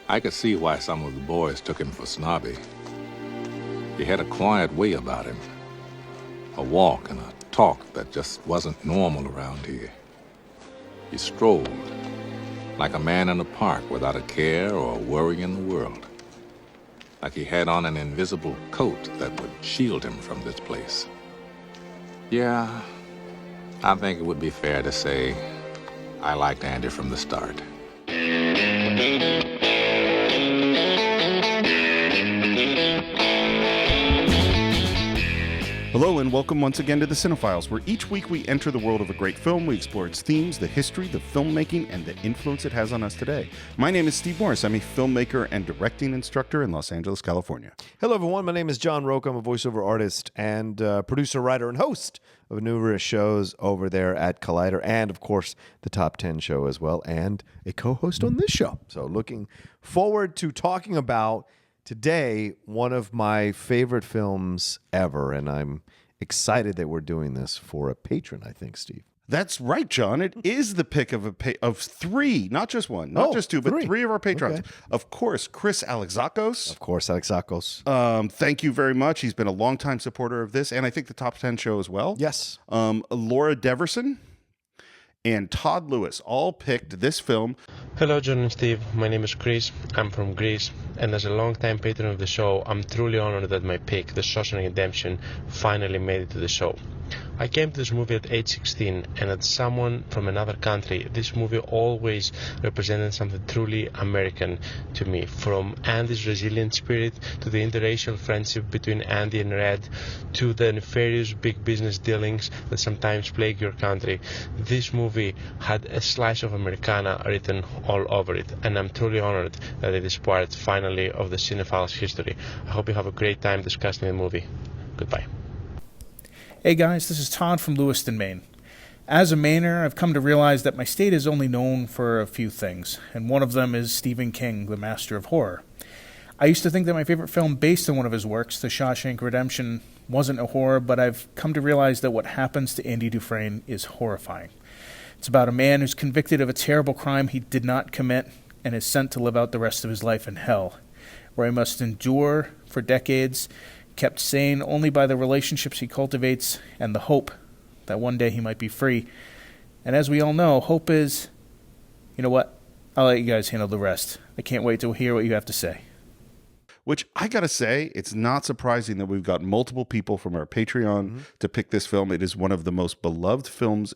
I could see why some of the boys took him for snobby. He had a quiet way about him, a walk and a talk that just wasn't normal around here. He strolled like a man in a park without a care or a worry in the world. Like he had on an invisible coat that would shield him from this place. Yeah, I think it would be fair to say I liked Andy from the start. Hello and welcome once again to the Cine-Files, where each week we enter the world of a great film. We explore its themes, the history, the filmmaking, and the influence it has on us today. My name is Steve Morris. I'm a filmmaker and directing instructor in Los Angeles, California. Hello, everyone. My name is John Roque. I'm a voiceover artist and producer, writer, and host of numerous shows over there at Collider, and, of course, the Top 10 show as well, and a co-host on this show. So looking forward to talking about today one of my favorite films ever, and I'm excited that we're doing this for a patron, I think, Steve. That's right, John. It is the pick of three, not just one, not just two, but three of our patrons. Okay. Of course, Chris Alexakos. Of course, Alexakos. Thank you very much. He's been a longtime supporter of this, and I think the Top 10 show as well. Yes. Laura Deverson and Todd Lewis all picked this film. Hello, John and Steve. My name is Chris. I'm from Greece, and as a longtime patron of the show, I'm truly honored that my pick, The Shawshank Redemption, finally made it to the show. I came to this movie at age 16, and as someone from another country, this movie always represented something truly American to me. From Andy's resilient spirit, to the interracial friendship between Andy and Red, to the nefarious big business dealings that sometimes plague your country. This movie had a slice of Americana written all over it, and I'm truly honored that it is part, finally, of the Cine-Files history. I hope you have a great time discussing the movie. Goodbye. Hey guys, this is Todd from Lewiston, Maine. As a Mainer, I've come to realize that my state is only known for a few things, and one of them is Stephen King, the master of horror. I used to think that my favorite film based on one of his works, The Shawshank Redemption, wasn't a horror, but I've come to realize that what happens to Andy Dufresne is horrifying. It's about a man who's convicted of a terrible crime he did not commit and is sent to live out the rest of his life in hell, where he must endure for decades, kept sane only by the relationships he cultivates and the hope that one day he might be free. And as we all know, hope is, you know what? I'll let you guys handle the rest. I can't wait to hear what you have to say. Which I gotta say, it's not surprising that we've got multiple people from our Patreon to pick this film. It is one of the most beloved films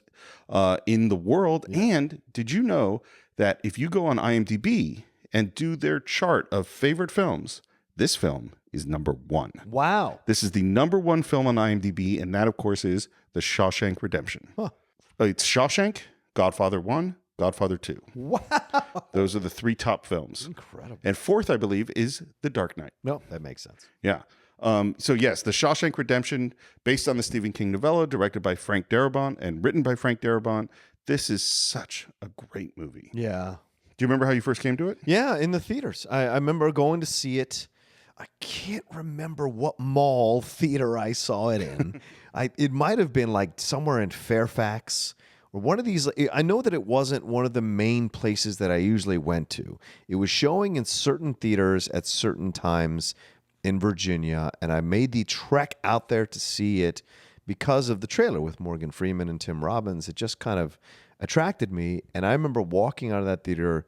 in the world. Yeah. And did you know that if you go on IMDb and do their chart of favorite films, this film is number one. Wow. This is the number one film on IMDb, and that, of course, is The Shawshank Redemption. Huh. It's Shawshank, Godfather 1, Godfather 2. Wow. Those are the three top films. Incredible. And fourth, I believe, is The Dark Knight. No, that makes sense. Yeah. So yes, The Shawshank Redemption, based on the Stephen King novella, directed by Frank Darabont and written by Frank Darabont. This is such a great movie. Yeah. Do you remember how you first came to it? Yeah, in the theaters. I remember going to see it. I can't remember what mall theater I saw it in. It might have been like somewhere in Fairfax or one of these. I know that it wasn't one of the main places that I usually went to. It was showing in certain theaters at certain times in Virginia, and I made the trek out there to see it because of the trailer with Morgan Freeman and Tim Robbins. It just kind of attracted me, and I remember walking out of that theater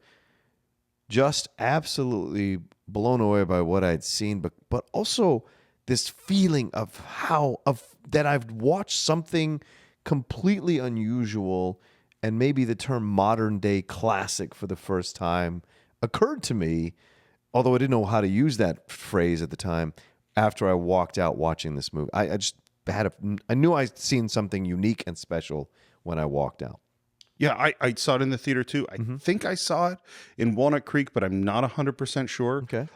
just absolutely blown away by what I'd seen, but also this feeling of that I've watched something completely unusual, and maybe the term modern day classic for the first time occurred to me, although I didn't know how to use that phrase at the time. After I walked out watching this movie, I just I knew I'd seen something unique and special when I walked out. Yeah, I saw it in the theater too. I think I saw it in Walnut Creek, but I'm not 100% sure. Okay.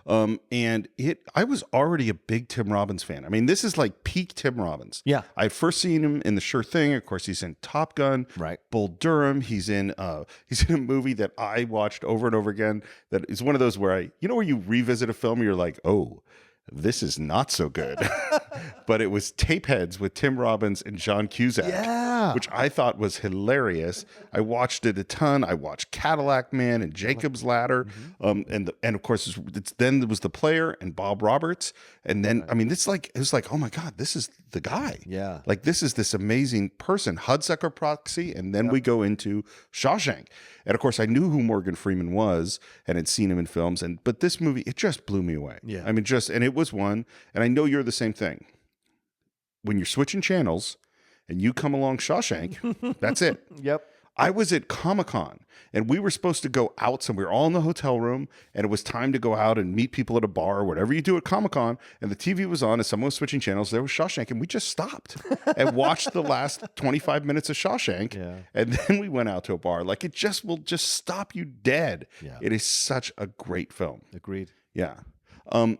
And I was already a big Tim Robbins fan. I mean, this is like peak Tim Robbins. Yeah. I first seen him in The Sure Thing. Of course, he's in Top Gun. Right. Bull Durham. He's in a movie that I watched over and over again. That is one of those where where you revisit a film and you're like, oh, this is not so good. But it was Tapeheads with Tim Robbins and John Cusack, Yeah. which I thought was hilarious. I watched it a ton. I watched Cadillac Man and Jacob's Ladder, and of course then there was The Player and Bob Roberts, and then I mean it was like, oh my God, this is the guy. Yeah. Like this is this amazing person, Hudsucker Proxy, and then we go into Shawshank, and of course I knew who Morgan Freeman was and had seen him in films, but this movie, it just blew me away. Yeah. I mean, and it was one, and I know you're the same thing. When you're switching channels and you come along Shawshank, that's it. Yep. I was at Comic-Con and we were supposed to go out somewhere, all in the hotel room, and it was time to go out and meet people at a bar or whatever you do at Comic-Con, and the TV was on and someone was switching channels. There was Shawshank, and we just stopped and watched the last 25 minutes of Shawshank, and then we went out to a bar. Like, it just will just stop you dead. Yeah. It is such a great film. Agreed. Yeah. Do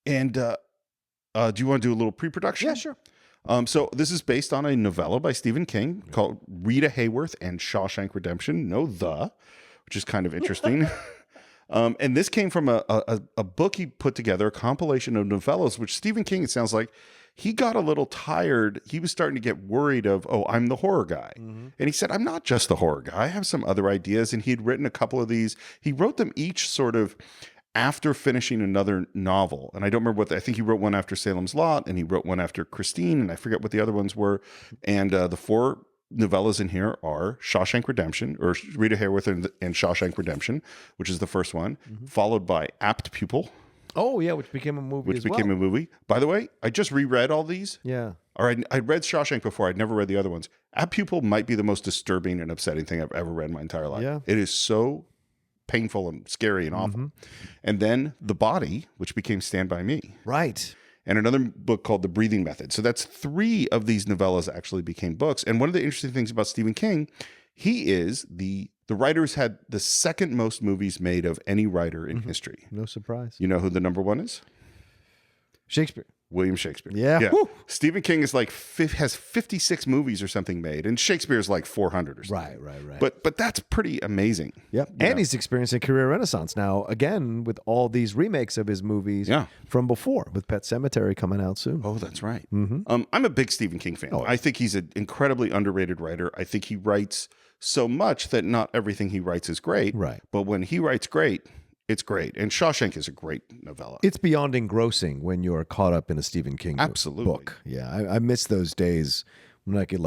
you want to do a little pre-production? Yeah, sure. So this is based on a novella by Stephen King called Rita Hayworth and Shawshank Redemption. Which is kind of interesting. And this came from a book he put together, a compilation of novellas, which Stephen King, it sounds like, he got a little tired. He was starting to get worried of, I'm the horror guy. And he said, I'm not just the horror guy. I have some other ideas. And he'd written a couple of these. He wrote them each sort of after finishing another novel. And I don't remember I think he wrote one after Salem's Lot, and he wrote one after Christine, and I forget what the other ones were. And the four novellas in here are Shawshank Redemption, or Rita Hayworth and Shawshank Redemption, which is the first one, followed by Apt Pupil. Oh, yeah, which became a movie as well. a movie. By the way, I just reread all these. Yeah. Or I read Shawshank before. I'd never read the other ones. Apt Pupil might be the most disturbing and upsetting thing I've ever read in my entire life. Yeah. It is so painful and scary and awful. And then The Body, which became Stand By Me. Right. And another book called The Breathing Method. So that's 3 of these novellas actually became books. And one of the interesting things about Stephen King, he is the writer who's had the second most movies made of any writer in history. No surprise. You know who the number 1 is? Shakespeare. William Shakespeare. Yeah. Woo. Stephen King is has 56 movies or something made, and Shakespeare's like 400 or something. Right. But that's pretty amazing. Yep. And he's experiencing a career renaissance now, again, with all these remakes of his movies from before, with Pet Sematary coming out soon. Oh, that's right. I'm a big Stephen King fan. I think he's an incredibly underrated writer. I think he writes so much that not everything he writes is great. Right. But when he writes great, it's great. And Shawshank is a great novella. It's beyond engrossing when you're caught up in a Stephen King book. Yeah, I miss those days when I could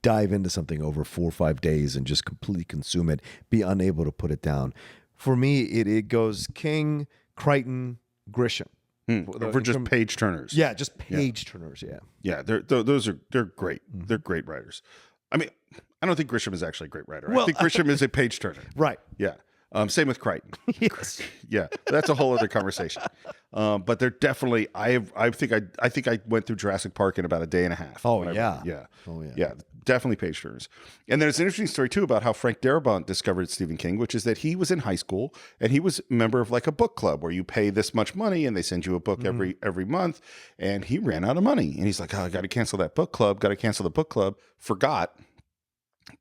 dive into something over 4 or 5 days and just completely consume it, be unable to put it down. For me, it goes King, Crichton, Grisham. For just page turners. Yeah, just page turners. Yeah. Yeah, they're great. They're great writers. I mean, I don't think Grisham is actually a great writer. I think Grisham is a page turner. Right. Yeah. Same with Crichton. Yes. Yeah, that's a whole other conversation. But they're definitely. I think I went through Jurassic Park in about a day and a half. Oh yeah. Oh yeah. Yeah, definitely page turners. And there's an interesting story too about how Frank Darabont discovered Stephen King, which is that he was in high school and he was a member of a book club where you pay this much money and they send you a book every month. And he ran out of money and he's like, I got to cancel that book club. Got to cancel the book club. Forgot.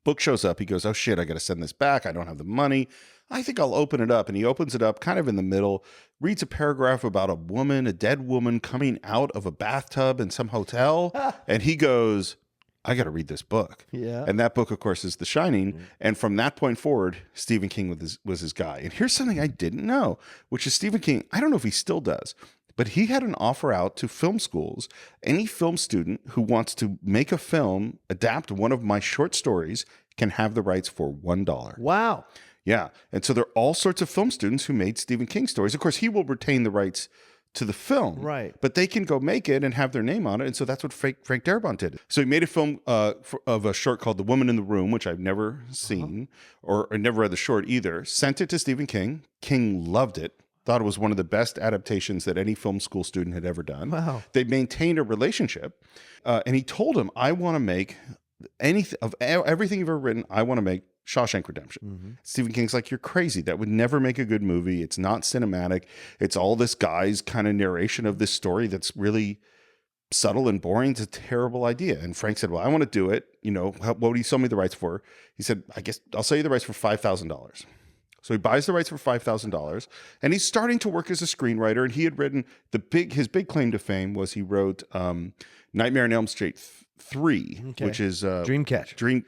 Book shows up. He goes, oh shit, I got to send this back. I don't have the money. I think I'll open it up. And he opens it up kind of in the middle, reads a paragraph about a dead woman coming out of a bathtub in some hotel. And he goes, I got to read this book. Yeah. And that book, of course, is The Shining. And from that point forward, Stephen King was his guy. And here's something I didn't know, which is Stephen King, I don't know if he still does, but he had an offer out to film schools. Any film student who wants to make a film, adapt one of my short stories, can have the rights for $1. Wow. Yeah. And so there are all sorts of film students who made Stephen King stories. Of course, he will retain the rights to the film. Right. But they can go make it and have their name on it. And so that's what Frank Darabont did. So he made a film of a short called The Woman in the Room, which I've never seen or never read the short either. Sent it to Stephen King. King loved it. Thought it was one of the best adaptations that any film school student had ever done. Wow. They maintained a relationship. And he told him, I want to make everything you've ever written, I want to make Shawshank Redemption. Stephen King's like, you're crazy. That would never make a good movie. It's not cinematic. It's all this guy's kind of narration of this story that's really subtle and boring. It's a terrible idea. And Frank said, well, I want to do it. What would you sell me the rights for? He said, I guess I'll sell you the rights for $5,000. So he buys the rights for $5,000, and he's starting to work as a screenwriter. And he had written his big claim to fame was he wrote Nightmare on Elm Street 3, which is Dreamcatcher.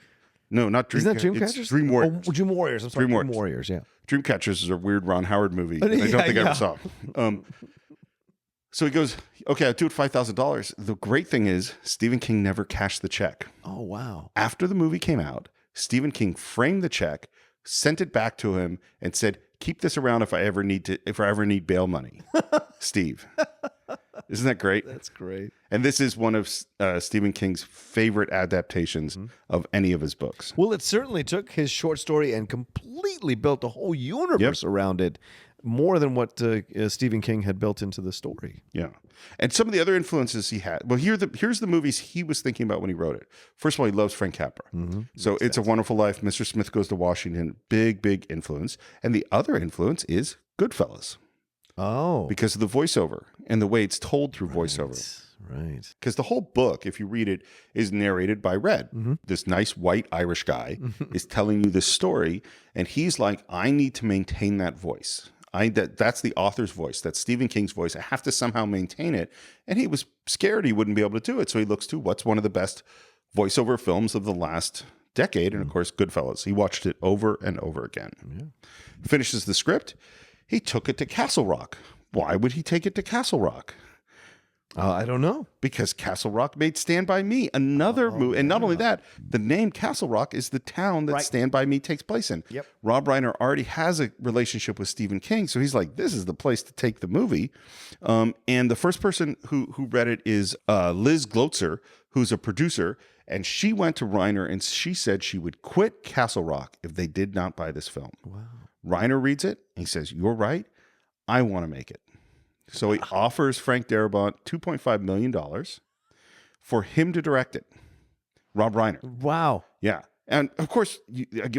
No, not Dreamcatcher. Isn't that Dreamcatcher? It's Dream Warriors. Oh, Dream Warriors. I'm sorry. Dream Dream Warriors. Yeah. Dreamcatchers is a weird Ron Howard movie that I don't think I ever saw. So he goes, okay, I'll do it $5,000. The great thing is Stephen King never cashed the check. Oh, wow. After the movie came out, Stephen King framed the check, sent it back to him, and said, keep this around if I ever need bail money. Steve. Isn't that great? That's great. And this is one of Stephen King's favorite adaptations of any of his books. Well, it certainly took his short story and completely built a whole universe around it, more than what Stephen King had built into the story. Yeah. And some of the other influences he had. Well, here's the movies he was thinking about when he wrote it. First of all, he loves Frank Capra. So It's a Wonderful Life, Mr. Smith Goes to Washington, big influence. And the other influence is Goodfellas. Oh. Because of the voiceover and the way it's told through voiceover. Right. Because the whole book, if you read it, is narrated by Red. This nice white Irish guy is telling you this story, and he's like, I need to maintain that voice. That's the author's voice. That's Stephen King's voice. I have to somehow maintain it. And he was scared he wouldn't be able to do it. So he looks to what's one of the best voiceover films of the last decade. And of course, Goodfellas. He watched it over and over again. Finishes the script. He took it to Castle Rock. Why would he take it to Castle Rock? I don't know. Because Castle Rock made Stand By Me, another movie. And not only that, the name Castle Rock is the town that Stand By Me takes place in. Yep. Rob Reiner already has a relationship with Stephen King, so he's like, this is the place to take the movie. And the first person who read it is Liz Glotzer, who's a producer, and she went to Reiner and she said she would quit Castle Rock if they did not buy this film. Wow. Reiner reads it, and he says, you're right, I want to make it. So he offers Frank Darabont $2.5 million for him to direct it. Rob Reiner. Wow. Yeah. And of course,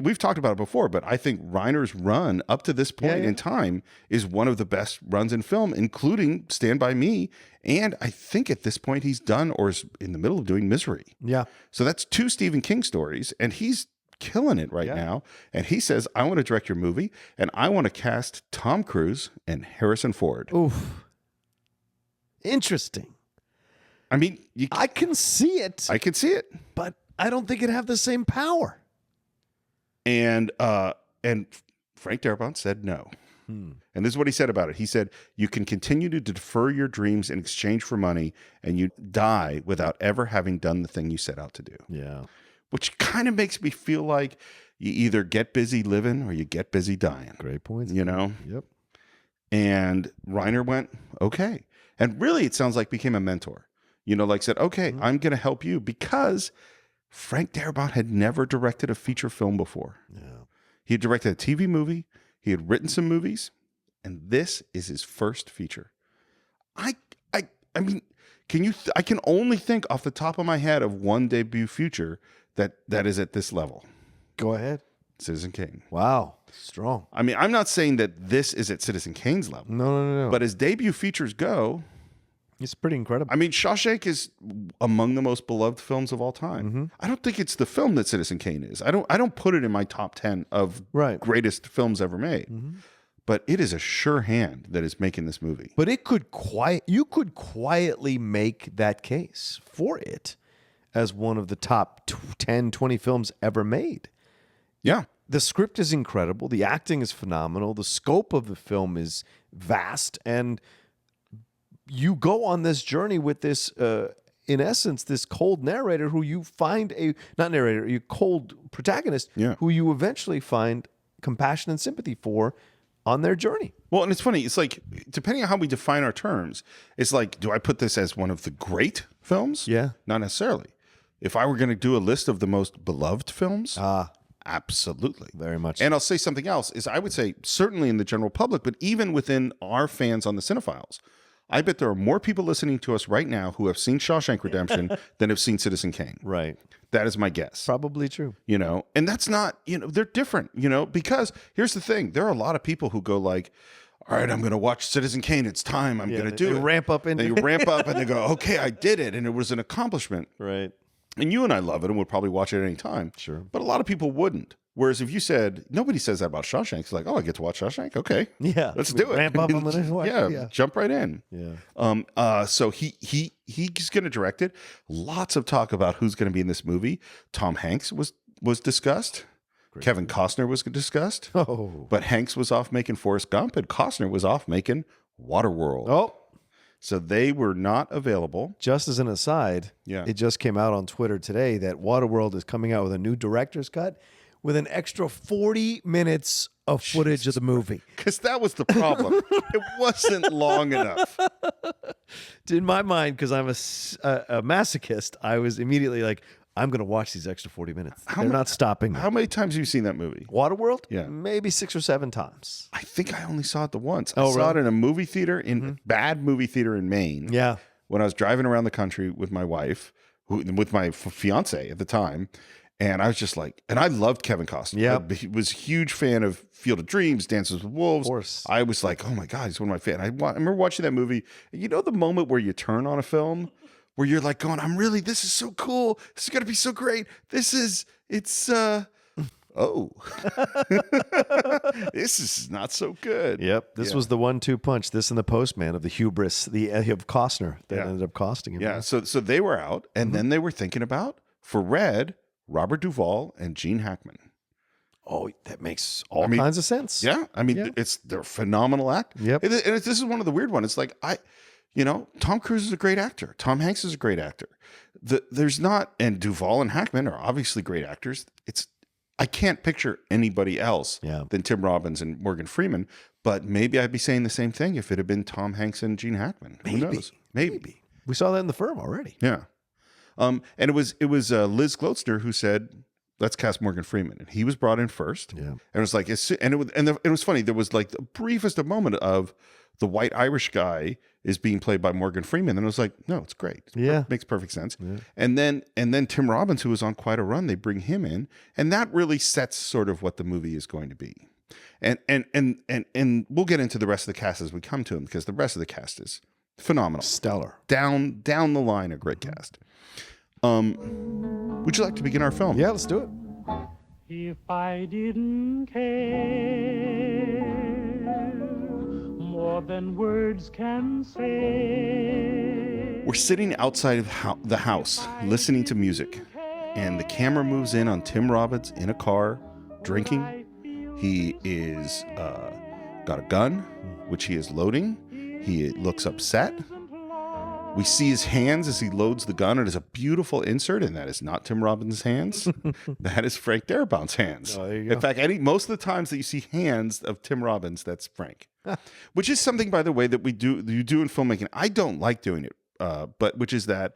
we've talked about it before, but I think Reiner's run up to this point in time is one of the best runs in film, including Stand By Me. And I think at this point he's done or is in the middle of doing Misery. Yeah. So that's 2 Stephen King stories, and he's killing it right now. And he says, I want to direct your movie, and I want to cast Tom Cruise and Harrison Ford. Oof. Interesting. I mean, I can see it. I can see it. But I don't think it'd have the same power. And Frank Darabont said no. And this is what he said about it. He said, you can continue to defer your dreams in exchange for money, and you die without ever having done the thing you set out to do. Yeah. Which kind of makes me feel like you either get busy living or you get busy dying. Great points. You know? Yep. And Reiner went, okay. And really, it sounds like became a mentor. You know, like said, okay, I'm going to help you, because Frank Darabont had never directed a feature film before. Yeah. He had directed a TV movie. He had written some movies, and this is his first feature. I mean, I can only think off the top of my head of one debut feature that is at this level. Go ahead. Citizen Kane. Wow. Strong. I mean, I'm not saying that this is at Citizen Kane's level. No. But as debut features go, it's pretty incredible. I mean, Shawshank is among the most beloved films of all time. I don't think it's the film that Citizen Kane is. I don't put it in my top 10 of greatest films ever made. But it is a sure hand that is making this movie. But you could quietly make that case for it as one of the top 10, 20 films ever made. Yeah. The script is incredible. The acting is phenomenal. The scope of the film is vast. And you go on this journey with this, in essence, this cold narrator who you find cold protagonist who you eventually find compassion and sympathy for on their journey. Well, and it's funny. It's like, depending on how we define our terms, it's like, do I put this as one of the great films? Yeah. Not necessarily. If I were going to do a list of the most beloved films, absolutely. Very much. And I'll say something else, is I would say certainly in the general public, but even within our fans on the Cine-Files, I bet there are more people listening to us right now who have seen Shawshank Redemption than have seen Citizen Kane. Right. That is my guess. Probably true. You know, and that's not, you know, they're different, you know, because here's the thing. There are a lot of people who go like, all right, I'm going to watch Citizen Kane. It's time. I'm going to do it. Ramp up into They ramp up and they go, okay, I did it. And it was an accomplishment. Right. And you and I love it and would probably watch it at any time. Sure. But a lot of people wouldn't. Whereas if you said, nobody says that about Shawshank. It's like, oh, I get to watch Shawshank. Okay. Yeah. Let's do it. Ramp up on the next one. Yeah. Jump right in. Yeah. So he's going to direct it. Lots of talk about who's going to be in this movie. Tom Hanks was discussed. Kevin Costner was discussed. Oh. But Hanks was off making Forrest Gump, and Costner was off making Waterworld. Oh. So they were not available. Just as an aside, it just came out on Twitter today that Waterworld is coming out with a new director's cut with an extra 40 minutes of footage of the movie. Because that was the problem. It wasn't long enough. In my mind, because I'm a masochist, I was immediately like, I'm going to watch these extra 40 minutes. They're not stopping me. How many times have you seen that movie? Waterworld? Yeah. Maybe 6 or 7 times. I think I only saw it the once. Oh, I saw really? it in a movie theater, bad movie theater in Maine. Yeah. When I was driving around the country with my wife, with my fiance at the time. And I was just like, and I loved Kevin Costner. Yeah. I was a huge fan of Field of Dreams, Dances with Wolves. Of course. I was like, oh my God, he's one of my fans. I remember watching that movie. You know the moment where you turn on a film where you're like going, this is so cool. This is going to be so great. This is this is not so good. Yep. This was the 1-2 punch. This and The Postman of the hubris of Costner that ended up costing him. Yeah. So they were out, and then they were thinking about, for Red, Robert Duvall and Gene Hackman. Oh, that makes all kinds of sense. Yeah. I mean, they're phenomenal actors. Yep. And this is one of the weird ones. It's like, Tom Cruise is a great actor. Tom Hanks is a great actor. And Duvall and Hackman are obviously great actors. I can't picture anybody else than Tim Robbins and Morgan Freeman, but maybe I'd be saying the same thing if it had been Tom Hanks and Gene Hackman. Who knows? Maybe. We saw that in The Firm already. Yeah. And it was Liz Glotzner who said, let's cast Morgan Freeman. And he was brought in first. Yeah. And it was like, it was funny. There was like the briefest moment of the white Irish guy is being played by Morgan Freeman. And I was like, no, it's great. It makes perfect sense. Yeah. And then Tim Robbins, who was on quite a run, they bring him in. And that really sets sort of what the movie is going to be. And we'll get into the rest of the cast as we come to them, because the rest of the cast is phenomenal. Stellar. Down the line, a great cast. Would you like to begin our film? Yeah, let's do it. If I didn't care more than words can say. We're sitting outside of the house, listening to music, and the camera moves in on Tim Robbins in a car, drinking. He is got a gun, which he is loading. He looks upset. We see his hands as he loads the gun. It is a beautiful insert, and that is not Tim Robbins' hands. That is Frank Darabont's hands. Oh, there you go. In fact, most of the times that you see hands of Tim Robbins, that's Frank. Which is something, by the way, that you do in filmmaking. I don't like doing it, but which is that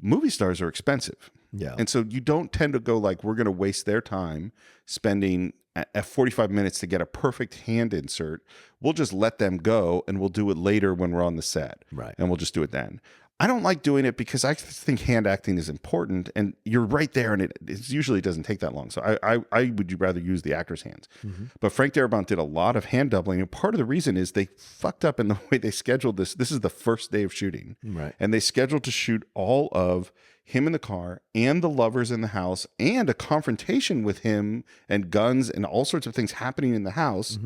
movie stars are expensive. Yeah. And so you don't tend to go like, we're going to waste their time spending at 45 minutes to get a perfect hand insert. We'll just let them go, and we'll do it later when we're on the set. Right. And we'll just do it then. I don't like doing it because I think hand acting is important, and you're right there, and it usually doesn't take that long. So I would rather use the actor's hands. Mm-hmm. But Frank Darabont did a lot of hand doubling, and part of the reason is they fucked up in the way they scheduled this. This is the first day of shooting. Right. And they scheduled to shoot all of him in the car and the lovers in the house and a confrontation with him and guns and all sorts of things happening in the house,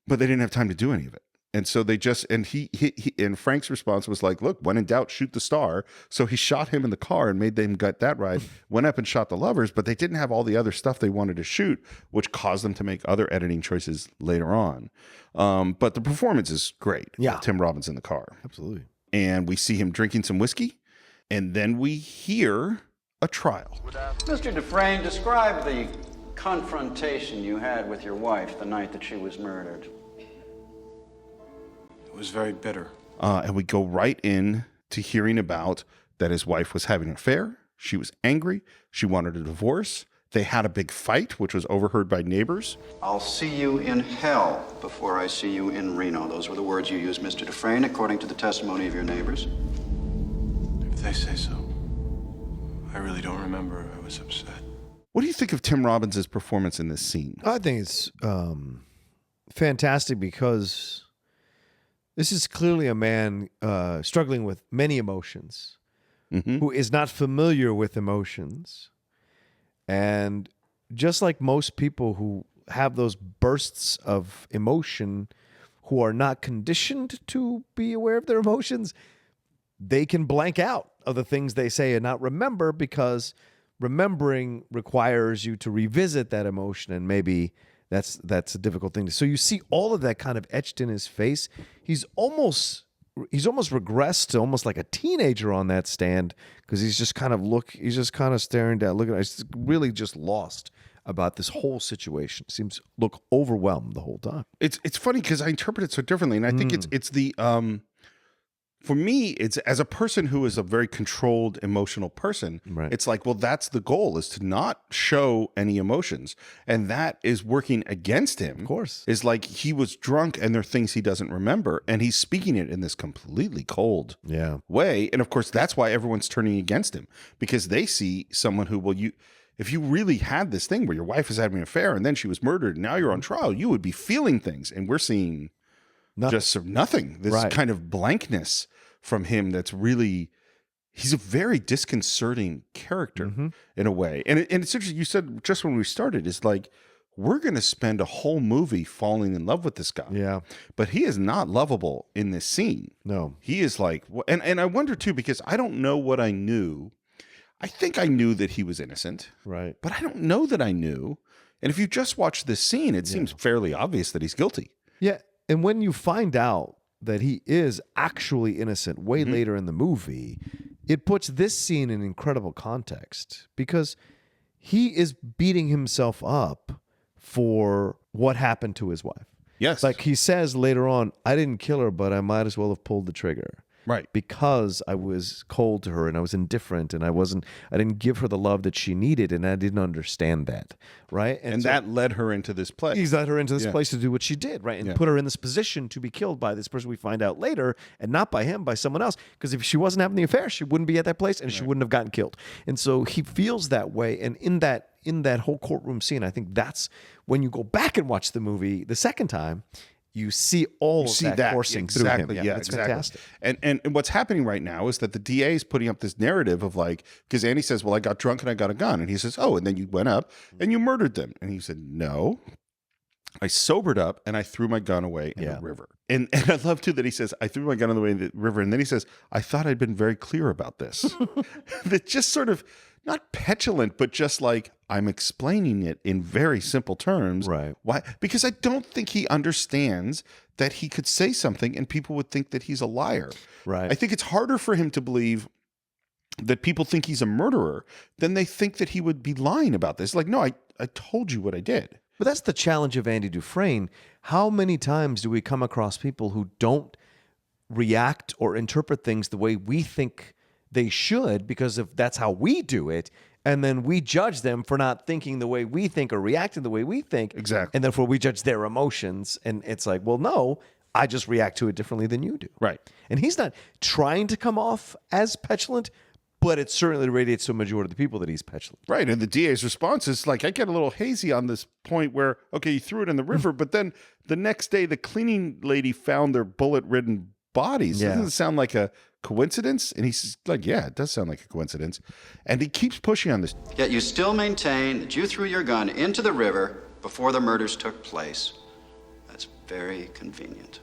but they didn't have time to do any of it. And so they just, and he and Frank's response was like, look, when in doubt, shoot the star. So he shot him in the car and made them get that right, went up and shot the lovers, but they didn't have all the other stuff they wanted to shoot, which caused them to make other editing choices later on. But the performance is great. Yeah. Tim Robbins in the car. Absolutely. And we see him drinking some whiskey, and then we hear a trial. Mr. Dufresne, describe the confrontation you had with your wife the night that she was murdered. It was very bitter. And we go right in to hearing about that his wife was having an affair. She was angry. She wanted a divorce. They had a big fight, which was overheard by neighbors. I'll see you in hell before I see you in Reno. Those were the words you used, Mr. Dufresne, according to the testimony of your neighbors. If they say so. I really don't remember. I was upset. What do you think of Tim Robbins' performance in this scene? I think it's fantastic because this is clearly a man struggling with many emotions, who is not familiar with emotions. And just like most people who have those bursts of emotion who are not conditioned to be aware of their emotions, they can blank out of the things they say and not remember, because remembering requires you to revisit that emotion, and maybe that's a difficult thing. So you see all of that kind of etched in his face. He's almost regressed to almost like a teenager on that stand, because he's just kind of staring down, looking at us, really just lost about this whole situation. Seems look overwhelmed the whole time. It's funny because I interpret it so differently, and I think it's the for me, it's as a person who is a very controlled emotional person, Right. it's like, well, that's the goal, is to not show any emotions. And that is working against him. Of course. Is like he was drunk and there are things he doesn't remember. And he's speaking it in this completely cold way. And of course, that's why everyone's turning against him, because they see someone who, if you really had this thing where your wife is having an affair and then she was murdered and now you're on trial, you would be feeling things. And we're seeing just nothing. This kind of blankness from him that's really, he's a very disconcerting character in a way. And it's interesting, you said just when we started, it's like, we're going to spend a whole movie falling in love with this guy. Yeah. But he is not lovable in this scene. No. He is like, and I wonder too, because I don't know what I knew. I think I knew that he was innocent. Right. But I don't know that I knew. And if you just watch this scene, it seems fairly obvious that he's guilty. Yeah. And when you find out that he is actually innocent way later in the movie, it puts this scene in incredible context, because he is beating himself up for what happened to his wife. Yes. Like he says later on, I didn't kill her, but I might as well have pulled the trigger. Right. Because I was cold to her and I was indifferent and I didn't give her the love that she needed, and I didn't understand that. Right. And so that led her into this place. He's led her into this place to do what she did. Right. And put her in this position to be killed by this person we find out later, and not by him, by someone else. Because if she wasn't having the affair, she wouldn't be at that place and she wouldn't have gotten killed. And so he feels that way. And in that whole courtroom scene, I think that's when you go back and watch the movie the second time, you see all of that coursing through him. Yeah, it's exactly. fantastic. And what's happening right now is that the DA is putting up this narrative of like, because Andy says, well, I got drunk and I got a gun. And he says, oh, and then you went up and you murdered them. And he said, no, I sobered up and I threw my gun away in the river. And I love too that he says, I threw my gun away in the river. And then he says, I thought I'd been very clear about this. That just sort of, not petulant, but just like, I'm explaining it in very simple terms. Right. Why? Because I don't think he understands that he could say something and people would think that he's a liar. Right. I think it's harder for him to believe that people think he's a murderer than they think that he would be lying about this. Like, no, I told you what I did. But that's the challenge of Andy Dufresne. How many times do we come across people who don't react or interpret things the way we think they should, because if that's how we do it, and then we judge them for not thinking the way we think or reacting the way we think. Exactly. And therefore we judge their emotions. And it's like, well, no, I just react to it differently than you do. Right. And he's not trying to come off as petulant, but it certainly radiates to a majority of the people that he's petulant. Right. And the DA's response is like, I get a little hazy on this point where, okay, you threw it in the river, but then the next day the cleaning lady found their bullet-ridden bodies. Yeah. Doesn't it sound like a coincidence? And he's like, yeah, it does sound like a coincidence. And he keeps pushing on this. Yet you still maintain that you threw your gun into the river before the murders took place. That's very convenient.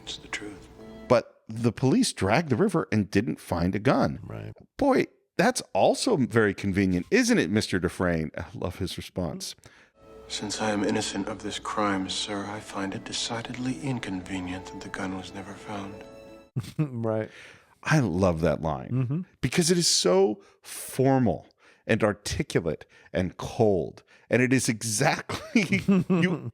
It's the truth. But the police dragged the river and didn't find a gun. Right. Boy, that's also very convenient, isn't it, Mr. Dufresne? I love his response. Since I am innocent of this crime, sir, I find it decidedly inconvenient that the gun was never found. Right. I love that line because it is so formal and articulate and cold. And it is exactly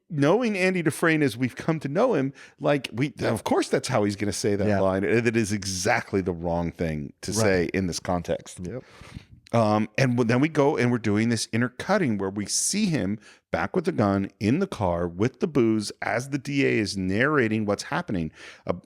knowing Andy Dufresne as we've come to know him, like of course that's how he's going to say that line. And it is exactly the wrong thing to say in this context. Yep. And then we go and we're doing this intercutting where we see him back with the gun in the car with the booze as the DA is narrating what's happening,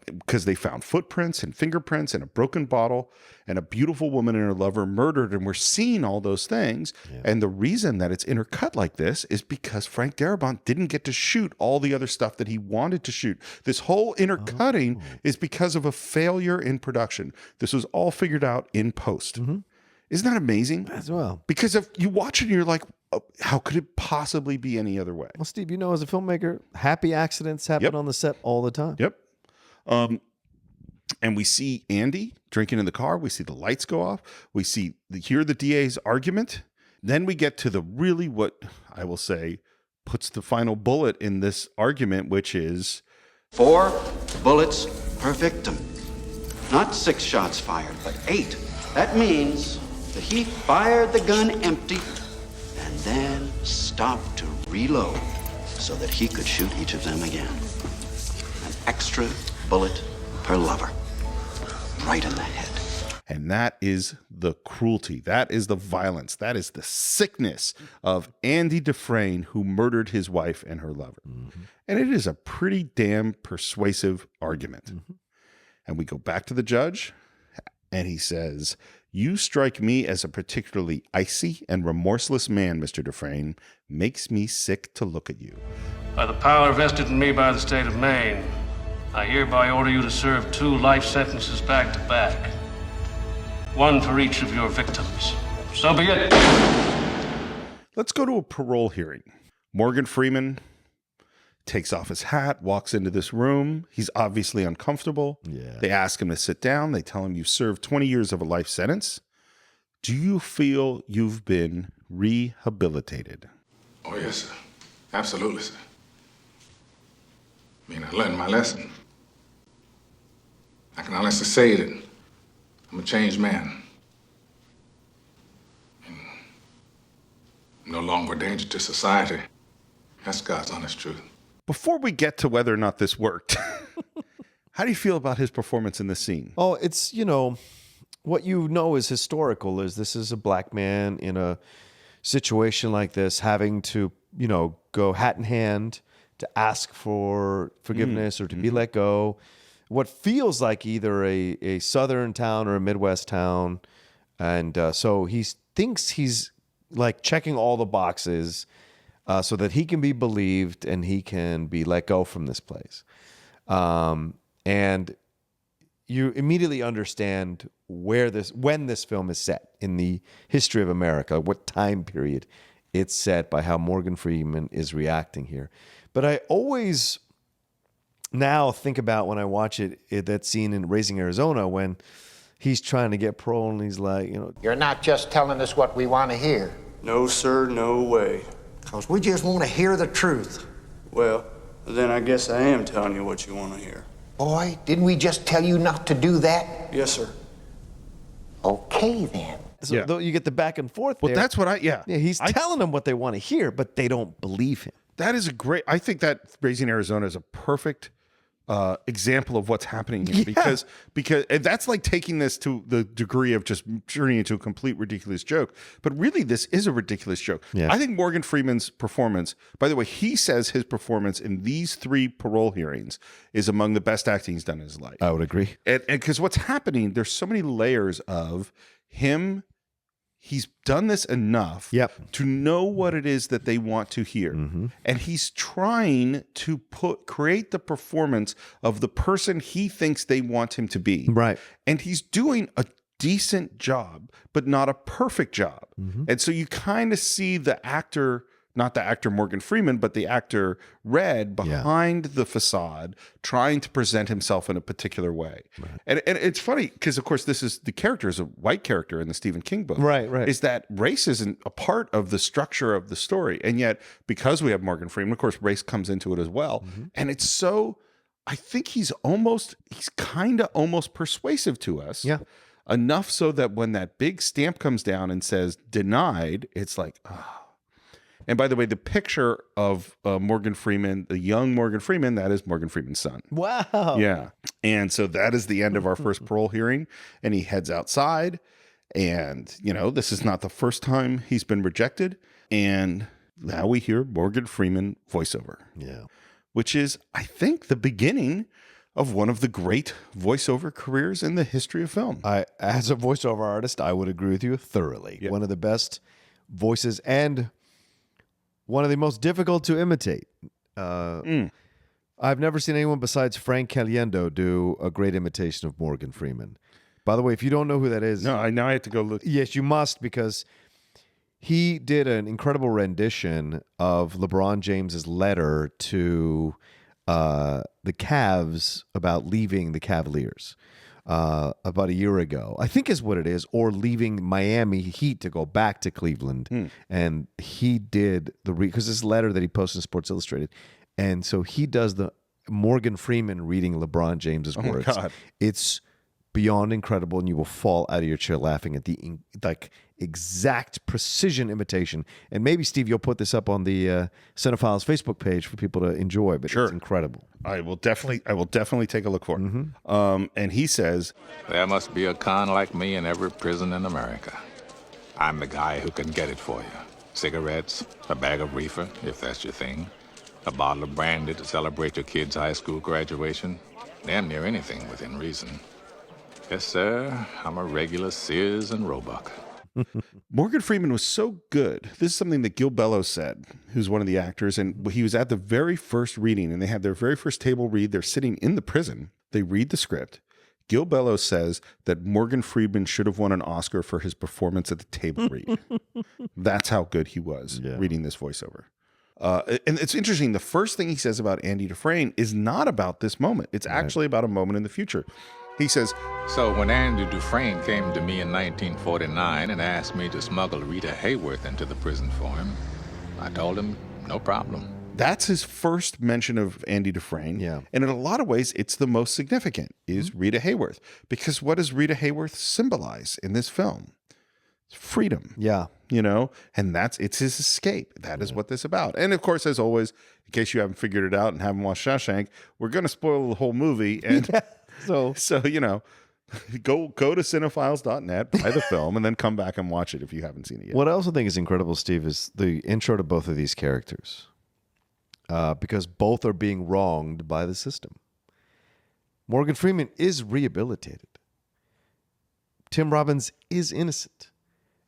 because they found footprints and fingerprints and a broken bottle and a beautiful woman and her lover murdered. And we're seeing all those things. Yeah. And the reason that it's intercut like this is because Frank Darabont didn't get to shoot all the other stuff that he wanted to shoot. This whole intercutting is because of a failure in production. This was all figured out in post. Isn't that amazing? As well. Because if you watch it and you're like, how could it possibly be any other way? Well, Steve, you know, as a filmmaker, happy accidents happen on the set all the time. Yep. And we see Andy drinking in the car. We see the lights go off. We hear the DA's argument. Then we get to what I will say puts the final bullet in this argument, which is 4 bullets per victim. Not 6 shots fired, but 8. That means that he fired the gun empty and then stopped to reload so that he could shoot each of them again. An extra bullet per lover. Right in the head. And that is the cruelty. That is the violence. That is the sickness of Andy Dufresne, who murdered his wife and her lover. Mm-hmm. And it is a pretty damn persuasive argument. Mm-hmm. And we go back to the judge, and he says, "You strike me as a particularly icy and remorseless man, Mr. Dufresne. Makes me sick to look at you." By the power vested in me by the state of Maine, I hereby order you to serve 2 life sentences back to back. 1 for each of your victims. So be it. Let's go to a parole hearing. Morgan Freeman takes off his hat, walks into this room. He's obviously uncomfortable. Yeah. They ask him to sit down. They tell him, "You've served 20 years of a life sentence. Do you feel you've been rehabilitated?" Oh, yes, sir. Absolutely, sir. I mean, I learned my lesson. I can honestly say that I'm a changed man. And no longer a danger to society. That's God's honest truth. Before we get to whether or not this worked, how do you feel about his performance in this scene? Oh, it's, what is historical is this is a black man in a situation like this having to, go hat in hand to ask for forgiveness or to be let go. What feels like either a southern town or a Midwest town. And so he thinks he's like checking all the boxes so that he can be believed and he can be let go from this place. And you immediately understand when this film is set in the history of America, what time period it's set by how Morgan Freeman is reacting here. But I always now think about when I watch that scene in Raising Arizona when he's trying to get parole and he's like, "You're not just telling us what we want to hear." No, sir, no way. Because we just want to hear the truth. Well, then I guess I am telling you what you want to hear. Boy, didn't we just tell you not to do that? Yes, sir. Okay, then. So though you get the back and forth Well, there. that's what he's telling them what they want to hear, but they don't believe him. That is I think that Raising Arizona is a perfect example of what's happening here because and that's like taking this to the degree of just turning into a complete ridiculous joke. But really, this is a ridiculous joke. Yeah. I think Morgan Freeman's performance, by the way, he says his performance in these 3 parole hearings is among the best acting he's done in his life. I would agree. And because what's happening, there's so many layers of him. He's done this enough to know what it is that they want to hear. Mm-hmm. And he's trying to create the performance of the person he thinks they want him to be. Right. And he's doing a decent job, but not a perfect job. Mm-hmm. And so you kind of see the actor, not the actor Morgan Freeman, but the actor Red behind the facade, trying to present himself in a particular way. Right. And it's funny because, of course, the character is a white character in the Stephen King book. Right. Is that race isn't a part of the structure of the story. And yet, because we have Morgan Freeman, of course, race comes into it as well. Mm-hmm. And it's so, I think he's kind of almost persuasive to us. Yeah. Enough so that when that big stamp comes down and says denied, it's like, oh. And by the way, the picture of Morgan Freeman, the young Morgan Freeman, that is Morgan Freeman's son. Wow. Yeah. And so that is the end of our first parole hearing. And he heads outside. And, this is not the first time he's been rejected. And now we hear Morgan Freeman voiceover. Yeah. Which is, I think, the beginning of one of the great voiceover careers in the history of film. As a voiceover artist, I would agree with you thoroughly. Yep. One of the best voices and one of the most difficult to imitate. I've never seen anyone besides Frank Caliendo do a great imitation of Morgan Freeman. By the way, if you don't know who that is... No, now I have to go look. Yes, you must, because He did an incredible rendition of LeBron James's letter to the Cavs about leaving the Cavaliers about a year ago, I think is what it is, or leaving Miami Heat to go back to Cleveland. And he did because this letter that he posted in Sports Illustrated. And so he does the Morgan Freeman reading LeBron James's words. God. It's beyond incredible, and you will fall out of your chair laughing at the exact precision imitation. And maybe, Steve, you'll put this up on the Cine-Files Facebook page for people to enjoy, but it's incredible. I will definitely take a look for it. And he says, There must be a con like me in every prison in America. I'm the guy who can get it for you. Cigarettes, a bag of reefer, if that's your thing, a bottle of brandy to celebrate your kid's high school graduation, damn near anything within reason. Yes, sir, I'm a regular Sears and Roebuck. Morgan Freeman was so good. This is something that Gil Bellows said, who's one of the actors, and he was at the very first reading, and they had their very first table read. They're sitting in the prison. They read the script. Gil Bellows says that Morgan Freeman should have won an Oscar for his performance at the table read. That's how good he was reading this voiceover. And it's interesting. The first thing he says about Andy Dufresne is not about this moment. It's actually about a moment in the future. He says, So when Andy Dufresne came to me in 1949 and asked me to smuggle Rita Hayworth into the prison for him, I told him, no problem. That's his first mention of Andy Dufresne. Yeah. And in a lot of ways, it's the most significant, is Rita Hayworth. Because what does Rita Hayworth symbolize in this film? Freedom. Yeah. You know, and it's his escape. That is what this is about. And of course, as always, in case you haven't figured it out and haven't watched Shawshank, we're going to spoil the whole movie. And so you know, go to cinefiles.net, buy the film, and then come back and watch it if you haven't seen it yet. What I also think is incredible, Steve, is the intro to both of these characters, because both are being wronged by the system. Morgan Freeman is rehabilitated. Tim Robbins is innocent.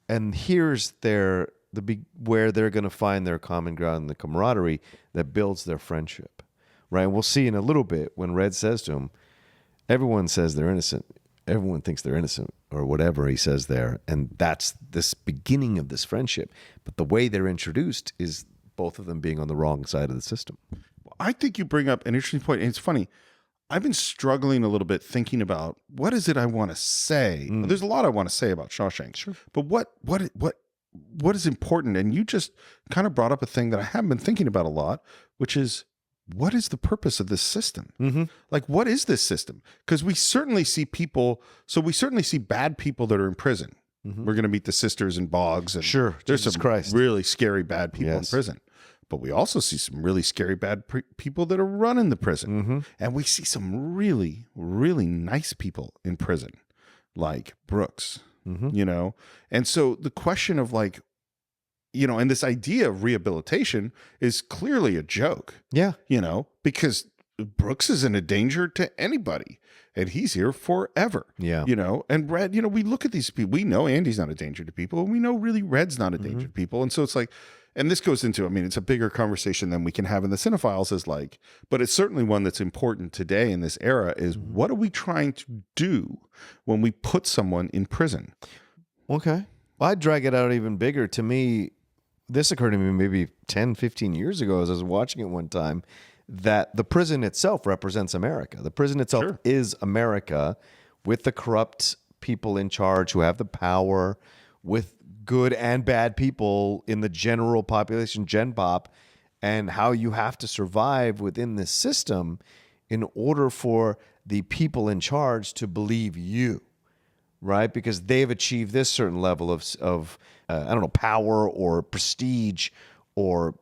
And here's where they're going to find their common ground and the camaraderie that builds their friendship, right? And we'll see in a little bit when Red says to him, everyone says they're innocent. Everyone thinks they're innocent, or whatever he says there. And that's this beginning of this friendship. But the way they're introduced is both of them being on the wrong side of the system. I think you bring up an interesting point. And it's funny. I've been struggling a little bit thinking about what is it I want to say. There's a lot I want to say about Shawshank. Sure. But what is important? And you just kind of brought up a thing that I haven't been thinking about a lot, which is, what is the purpose of this system? Like, what is this system? Because we certainly see people. So we certainly see bad people that are in prison. We're going to meet the sisters in Boggs. And there's Jesus some Christ. really scary bad people in prison. But we also see some really scary bad people that are running the prison. And we see some really, really nice people in prison, like Brooks, you know? And so the question of, like, you know, and this idea of rehabilitation is clearly a joke. Yeah. You know, because Brooks isn't a danger to anybody, and he's here forever. Yeah. You know, and Red, you know, we look at these people, we know Andy's not a danger to people, and we know really Red's not a danger to people. And so it's like, and this goes into, I mean, it's a bigger conversation than we can have in the Cine-Files, is like, but it's certainly one that's important today in this era, is what are we trying to do when we put someone in prison? Okay. Well, I'd drag it out even bigger. To me, this occurred to me maybe 10, 15 years ago as I was watching it one time, that the prison itself represents America. The prison itself is America, with the corrupt people in charge who have the power, with good and bad people in the general population, Gen Pop, and how you have to survive within this system in order for the people in charge to believe you, right? Because they've achieved this certain level of I don't know, power or prestige or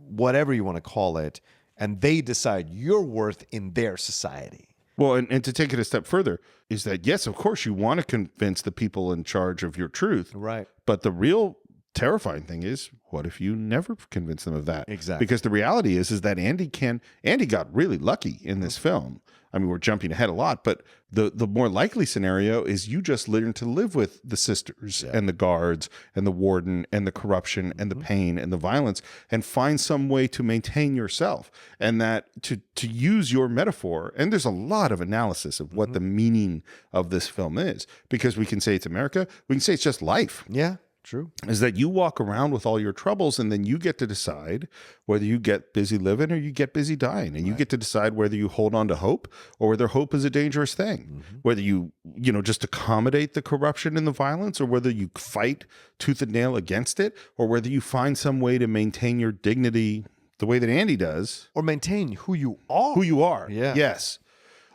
whatever you want to call it, and they decide your worth in their society. Well, and to take it a step further, is that, yes, of course, you want to convince the people in charge of your truth. Right. But the real terrifying thing is, what if you never convince them of that? Exactly. Because the reality is that Andy got really lucky in this film. I mean, we're jumping ahead a lot, but the more likely scenario is you just learn to live with the sisters and the guards and the warden and the corruption and the pain and the violence, and find some way to maintain yourself. And that to use your metaphor, and there's a lot of analysis of what the meaning of this film is, because we can say it's America, we can say it's just life. Yeah. True. Is that you walk around with all your troubles and then you get to decide whether you get busy living or you get busy dying. And you get to decide whether you hold on to hope or whether hope is a dangerous thing. Whether you just accommodate the corruption and the violence, or whether you fight tooth and nail against it, or whether you find some way to maintain your dignity the way that Andy does. Or maintain who you are. Who you are. Yeah. Yes.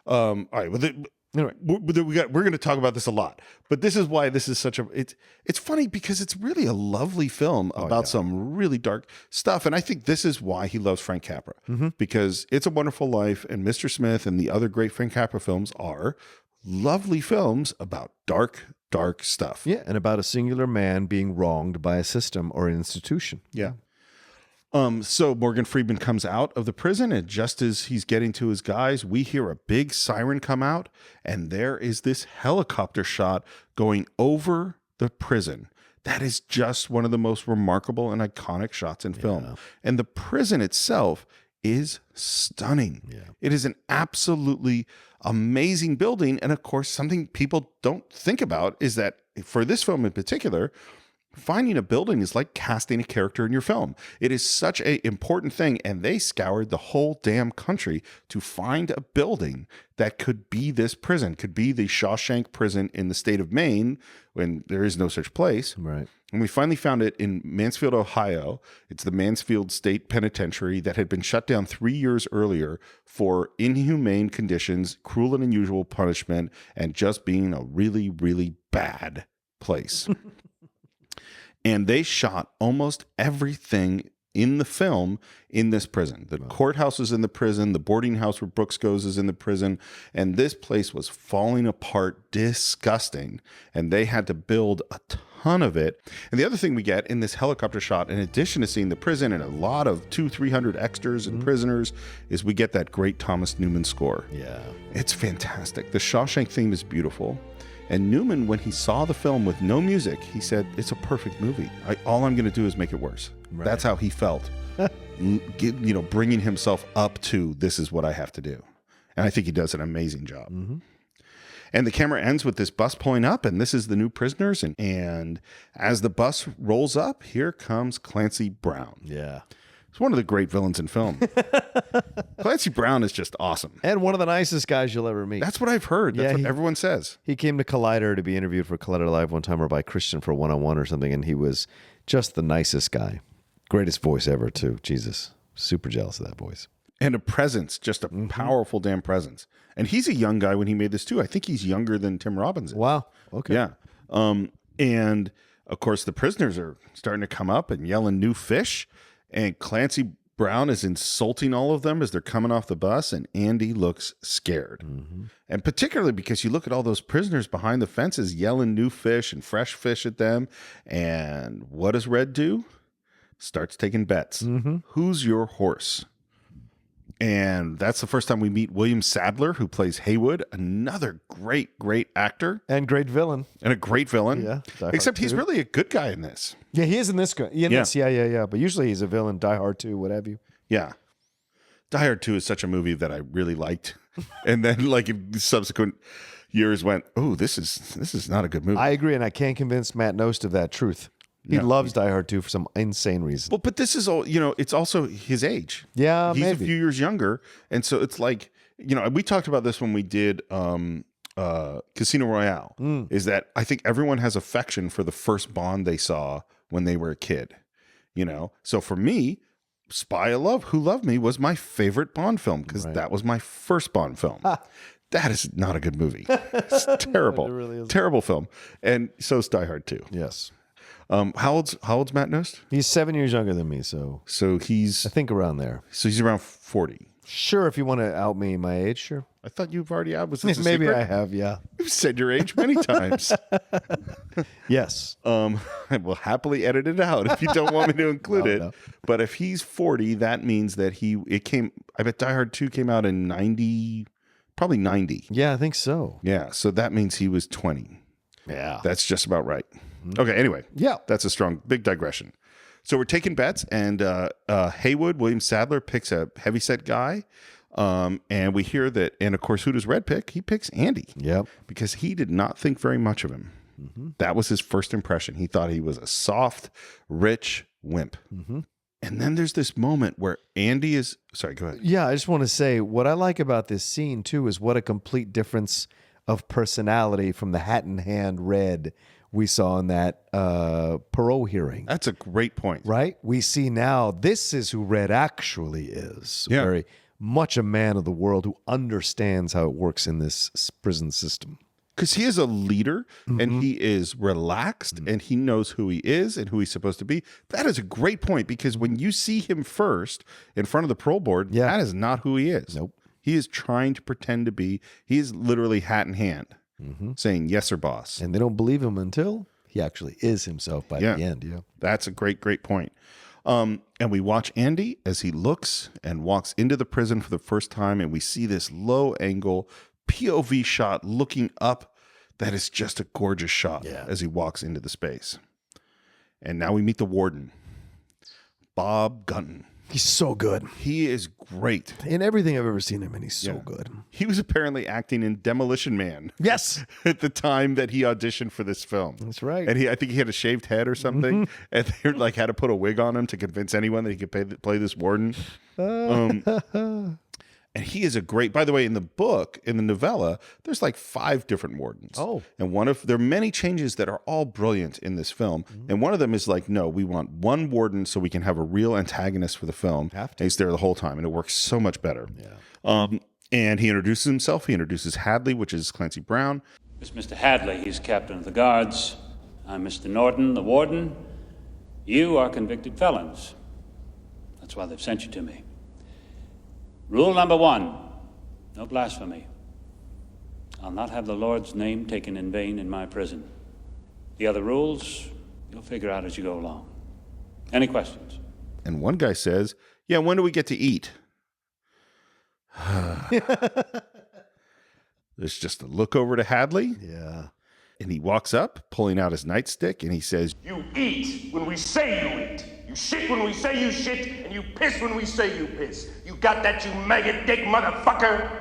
All right. Well, anyway, we're going to talk about this a lot, but this is why this is such a. It's funny because it's really a lovely film about some really dark stuff, and I think this is why he loves Frank Capra, because It's a Wonderful Life and Mr. Smith and the other great Frank Capra films are lovely films about dark stuff. Yeah, and about a singular man being wronged by a system or an institution. Yeah. So Morgan Freeman comes out of the prison, and just as he's getting to his guys, we hear a big siren come out, and there is this helicopter shot going over the prison. That is just one of the most remarkable and iconic shots in film. And the prison itself is stunning. Yeah. It is an absolutely amazing building. And of course, something people don't think about is that for this film in particular, finding a building is like casting a character in your film. It is such an important thing, and they scoured the whole damn country to find a building that could be this prison, could be the Shawshank prison in the state of Maine, when there is no such place. Right. And we finally found it in Mansfield, Ohio. It's the Mansfield State Penitentiary that had been shut down 3 years earlier for inhumane conditions, cruel and unusual punishment, and just being a really, really bad place. And they shot almost everything in the film in this prison. The courthouse is in the prison. The boarding house where Brooks goes is in the prison. And this place was falling apart, disgusting. And they had to build a ton of it. And the other thing we get in this helicopter shot, in addition to seeing the prison and a lot of 200-300 extras and prisoners, is we get that great Thomas Newman score. Yeah. It's fantastic. The Shawshank theme is beautiful. And Newman, when he saw the film with no music, he said, it's a perfect movie. All I'm going to do is make it worse. Right. That's how he felt, bringing himself up to, this is what I have to do. And I think he does an amazing job. Mm-hmm. And the camera ends with this bus pulling up, and this is the new prisoners. And as the bus rolls up, here comes Clancy Brown. Yeah. He's one of the great villains in film. Clancy Brown is just awesome. And one of the nicest guys you'll ever meet. That's what I've heard. That's what everyone says. He came to Collider to be interviewed for Collider Live one time, or by Christian for a one-on-one or something, and he was just the nicest guy. Greatest voice ever, too. Jesus. Super jealous of that voice. And a presence, just a powerful damn presence. And he's a young guy when he made this, too. I think he's younger than Tim Robbins is. Wow. Okay. Yeah. And, of course, the prisoners are starting to come up and yelling new fish. And Clancy Brown is insulting all of them as they're coming off the bus, and Andy looks scared. Mm-hmm. And particularly because you look at all those prisoners behind the fences yelling new fish and fresh fish at them. And what does Red do? Starts taking bets. Mm-hmm. Who's your horse? And that's the first time we meet William Sadler, who plays Haywood, another great actor. And great villain. And a great villain. Yeah. Except he's really a good guy in this. Yeah, he is in this. Yeah. But usually he's a villain, Die Hard 2, what have you. Yeah. Die Hard 2 is such a movie that I really liked. And then in subsequent years went, oh, this is not a good movie. I agree, and I can't convince Matt Nost of that truth. He loves Die Hard 2 for some insane reason. Well, but this is all, it's also his age. Yeah, he's maybe a few years younger. And so it's like, we talked about this when we did Casino Royale, is that I think everyone has affection for the first Bond they saw when they were a kid, So for me, Spy Who Loved Me was my favorite Bond film because that was my first Bond film. That is not a good movie. It's terrible. It really is. Terrible film. And so is Die Hard 2. Yes. How old's Matt Nost? He's 7 years younger than me, so he's, I think, around there. So he's around 40. Sure, if you want to out me my age, sure. I thought you've already out. Was this a Maybe secret? I have, yeah. You've said your age many times. Yes. I will happily edit it out if you don't want me to include it. No. But if he's 40, that means that I bet Die Hard 2 came out in 90, probably 90. Yeah, I think so. Yeah, so that means he was 20. Yeah. That's just about right. Okay, anyway. Yeah. That's a big digression. So we're taking bets, and Haywood, William Sadler, picks a heavyset guy. And we hear that, and of course, who does Red pick? He picks Andy. Yep. Because he did not think very much of him. That was his first impression. He thought he was a soft, rich wimp. And then there's this moment where Andy is... Sorry, go ahead. Yeah, I just want to say what I like about this scene, too, is what a complete difference of personality from the hat in hand Red we saw in that parole hearing. That's a great point. Right? We see now this is who Red actually is. Yeah. Very much a man of the world who understands how it works in this prison system. Because he is a leader and he is relaxed and he knows who he is and who he's supposed to be. That is a great point because when you see him first in front of the parole board, that is not who he is. Nope. He is trying to pretend to be. He is literally hat in hand saying, yes, sir, boss. And they don't believe him until he actually is himself by the end. Yeah. That's a great, great point. And we watch Andy as he looks and walks into the prison for the first time, and we see this low angle POV shot looking up. That is just a gorgeous shot as he walks into the space. And now we meet the warden, Bob Gunton. He's so good. He is great. In everything I've ever seen him in, he's so good. He was apparently acting in Demolition Man. Yes. At the time that he auditioned for this film. That's right. And I think he had a shaved head or something. And they like had to put a wig on him to convince anyone that he could play this warden. And he is a great, by the way, in the book, in the novella, there's like 5 different wardens. Oh. And there are many changes that are all brilliant in this film. And one of them is like, no, we want one warden so we can have a real antagonist for the film. And he's there the whole time. And it works so much better. Yeah. And he introduces himself. He introduces Hadley, which is Clancy Brown. It's Mr. Hadley. He's captain of the guards. I'm Mr. Norton, the warden. You are convicted felons. That's why they've sent you to me. Rule number 1, no blasphemy. I'll not have the Lord's name taken in vain in my prison. The other rules, you'll figure out as you go along. Any questions? And one guy says, yeah, when do we get to eat? There's just a look over to Hadley. Yeah. And he walks up, pulling out his nightstick, and he says, You eat when we say you eat. You shit when we say you shit, and you piss when we say you piss. You got that, you maggot dick motherfucker?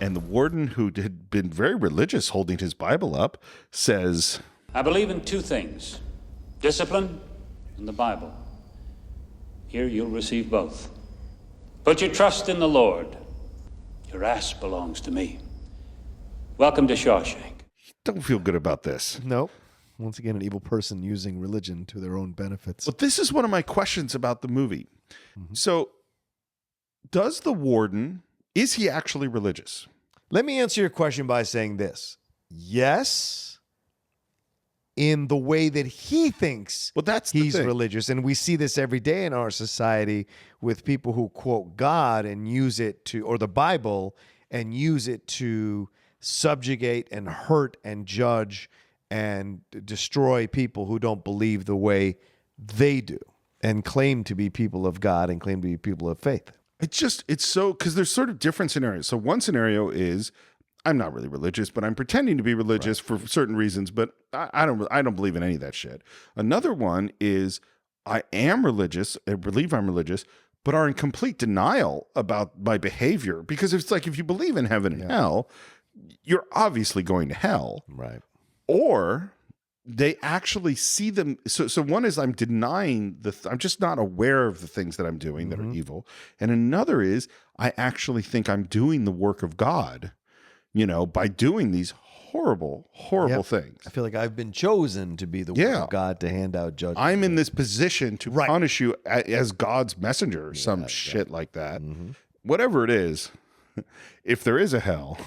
And the warden, who had been very religious, holding his Bible up, says, I believe in 2 things, discipline and the Bible. Here you'll receive both. Put your trust in the Lord. Your ass belongs to me. Welcome to Shawshank. Don't feel good about this. Nope. Once again, an evil person using religion to their own benefits. But this is one of my questions about the movie. So, does the warden, is he actually religious? Let me answer your question by saying this. Yes, in the way that he thinks he's religious. And we see this every day in our society with people who quote God and use it to, or the Bible, and use it to subjugate and hurt and judge and destroy people who don't believe the way they do and claim to be people of God and claim to be people of faith. It's so, because there's sort of different scenarios. So one scenario is, I'm not really religious, but I'm pretending to be religious for certain reasons, but I don't believe in any of that shit. Another one is, I am religious, I believe I'm religious, but are in complete denial about my behavior. Because it's like, if you believe in heaven and hell, you're obviously going to hell. Right. Or they actually see them. So one is I'm denying I'm just not aware of the things that I'm doing that are evil. And another is I actually think I'm doing the work of God, by doing these horrible, horrible things. I feel like I've been chosen to be the work of God to hand out judgment. I'm in this position to punish you as God's messenger, or some shit like that. Whatever it is, if there is a hell,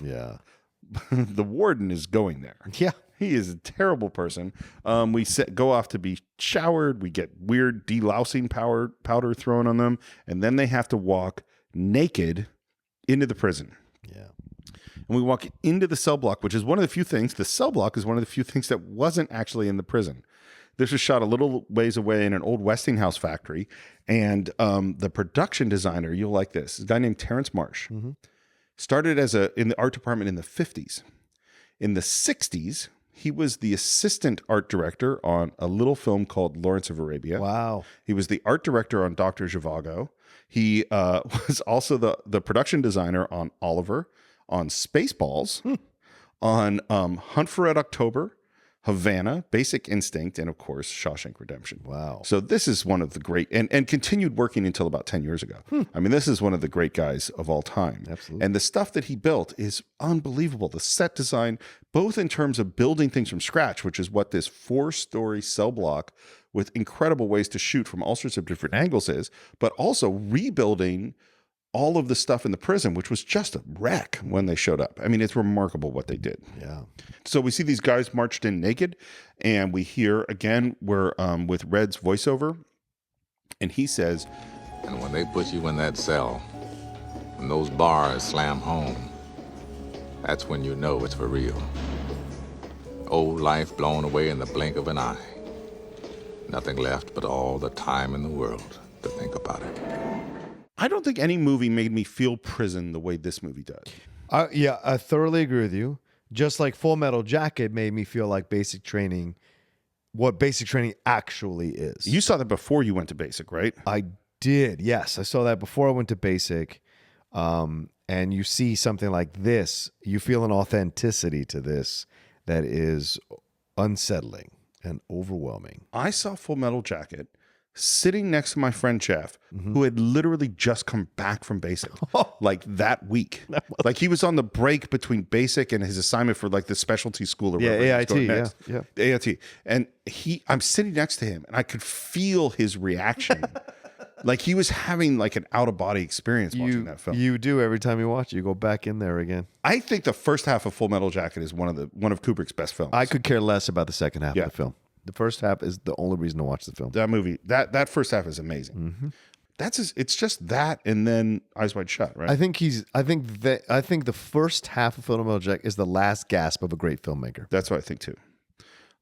the warden is going there. Yeah. He is a terrible person. We go off to be showered. We get weird delousing powder thrown on them. And then they have to walk naked into the prison. Yeah. And we walk into the cell block, which is one of the few things. The cell block is one of the few things that wasn't actually in the prison. This was shot a little ways away in an old Westinghouse factory. And the production designer, you'll like this, a guy named Terrence Marsh, started in the art department in the 50s. In the 60s, he was the assistant art director on a little film called Lawrence of Arabia. Wow. He was the art director on Dr. Zhivago. He was also the production designer on Oliver, on Spaceballs, on Hunt for Red October, Havana, Basic Instinct, and of course Shawshank Redemption. Wow. So this is one of the great, and continued working until about 10 years ago. I mean, this is one of the great guys of all time. Absolutely. And the stuff that he built is unbelievable. The set design, both in terms of building things from scratch, which is what this 4-story cell block with incredible ways to shoot from all sorts of different angles is, but also rebuilding all of the stuff in the prison, which was just a wreck when they showed up. I mean, it's remarkable what they did. Yeah. So we see these guys marched in naked, and we hear again, we're with Red's voiceover, and he says, And when they put you in that cell, when those bars slam home, that's when you know it's for real. Old life blown away in the blink of an eye. Nothing left but all the time in the world to think about it. I don't think any movie made me feel prison the way this movie does. Yeah, I thoroughly agree with you. Just like Full Metal Jacket made me feel like basic training, what basic training actually is. You saw that before you went to basic, right? I did, yes. I saw that before I went to basic. And you see something like this, you feel an authenticity to this that is unsettling and overwhelming. I saw Full Metal Jacket sitting next to my friend Jeff, who had literally just come back from basic, like that week. Like he was on the break between basic and his assignment for like the specialty school or whatever. AIT, yeah. AIT. And I'm sitting next to him and I could feel his reaction. Like he was having like an out-of-body experience watching that film. You do every time you watch it. You go back in there again. I think the first half of Full Metal Jacket is one of Kubrick's best films. I could care less about the second half of the film. The first half is the only reason to watch the film. That movie, that first half is amazing. It's just that, and then Eyes Wide Shut, right? I think the first half of Full Metal Jacket is the last gasp of a great filmmaker. That's what I think too.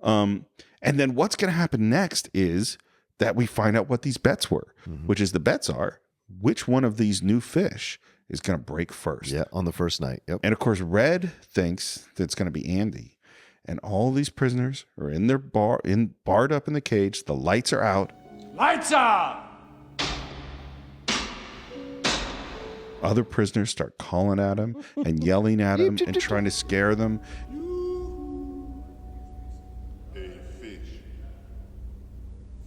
And then what's going to happen next is that we find out what these bets were, which is the bets are which one of these new fish is going to break first. Yeah, on the first night. Yep. And of course, Red thinks that it's going to be Andy. And all these prisoners are in their barred up in the cage. The lights are out. Lights out! Other prisoners start calling at him and yelling at him and trying to scare them. Hey, fish.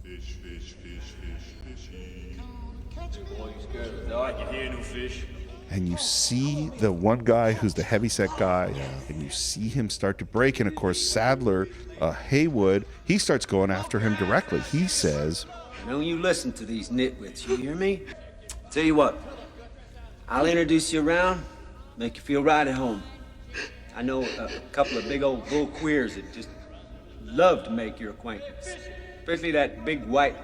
Fish, fish, fish, fish, fishy. Boy, you scared of the dark. You hear no fish? And you see the one guy who's the heavyset guy, and you see him start to break. And of course, Sadler, Haywood, he starts going after him directly. He says, Don't you listen to these nitwits, you hear me? Tell you what, I'll introduce you around, make you feel right at home. I know a couple of big old bull queers that just love to make your acquaintance. Especially that big white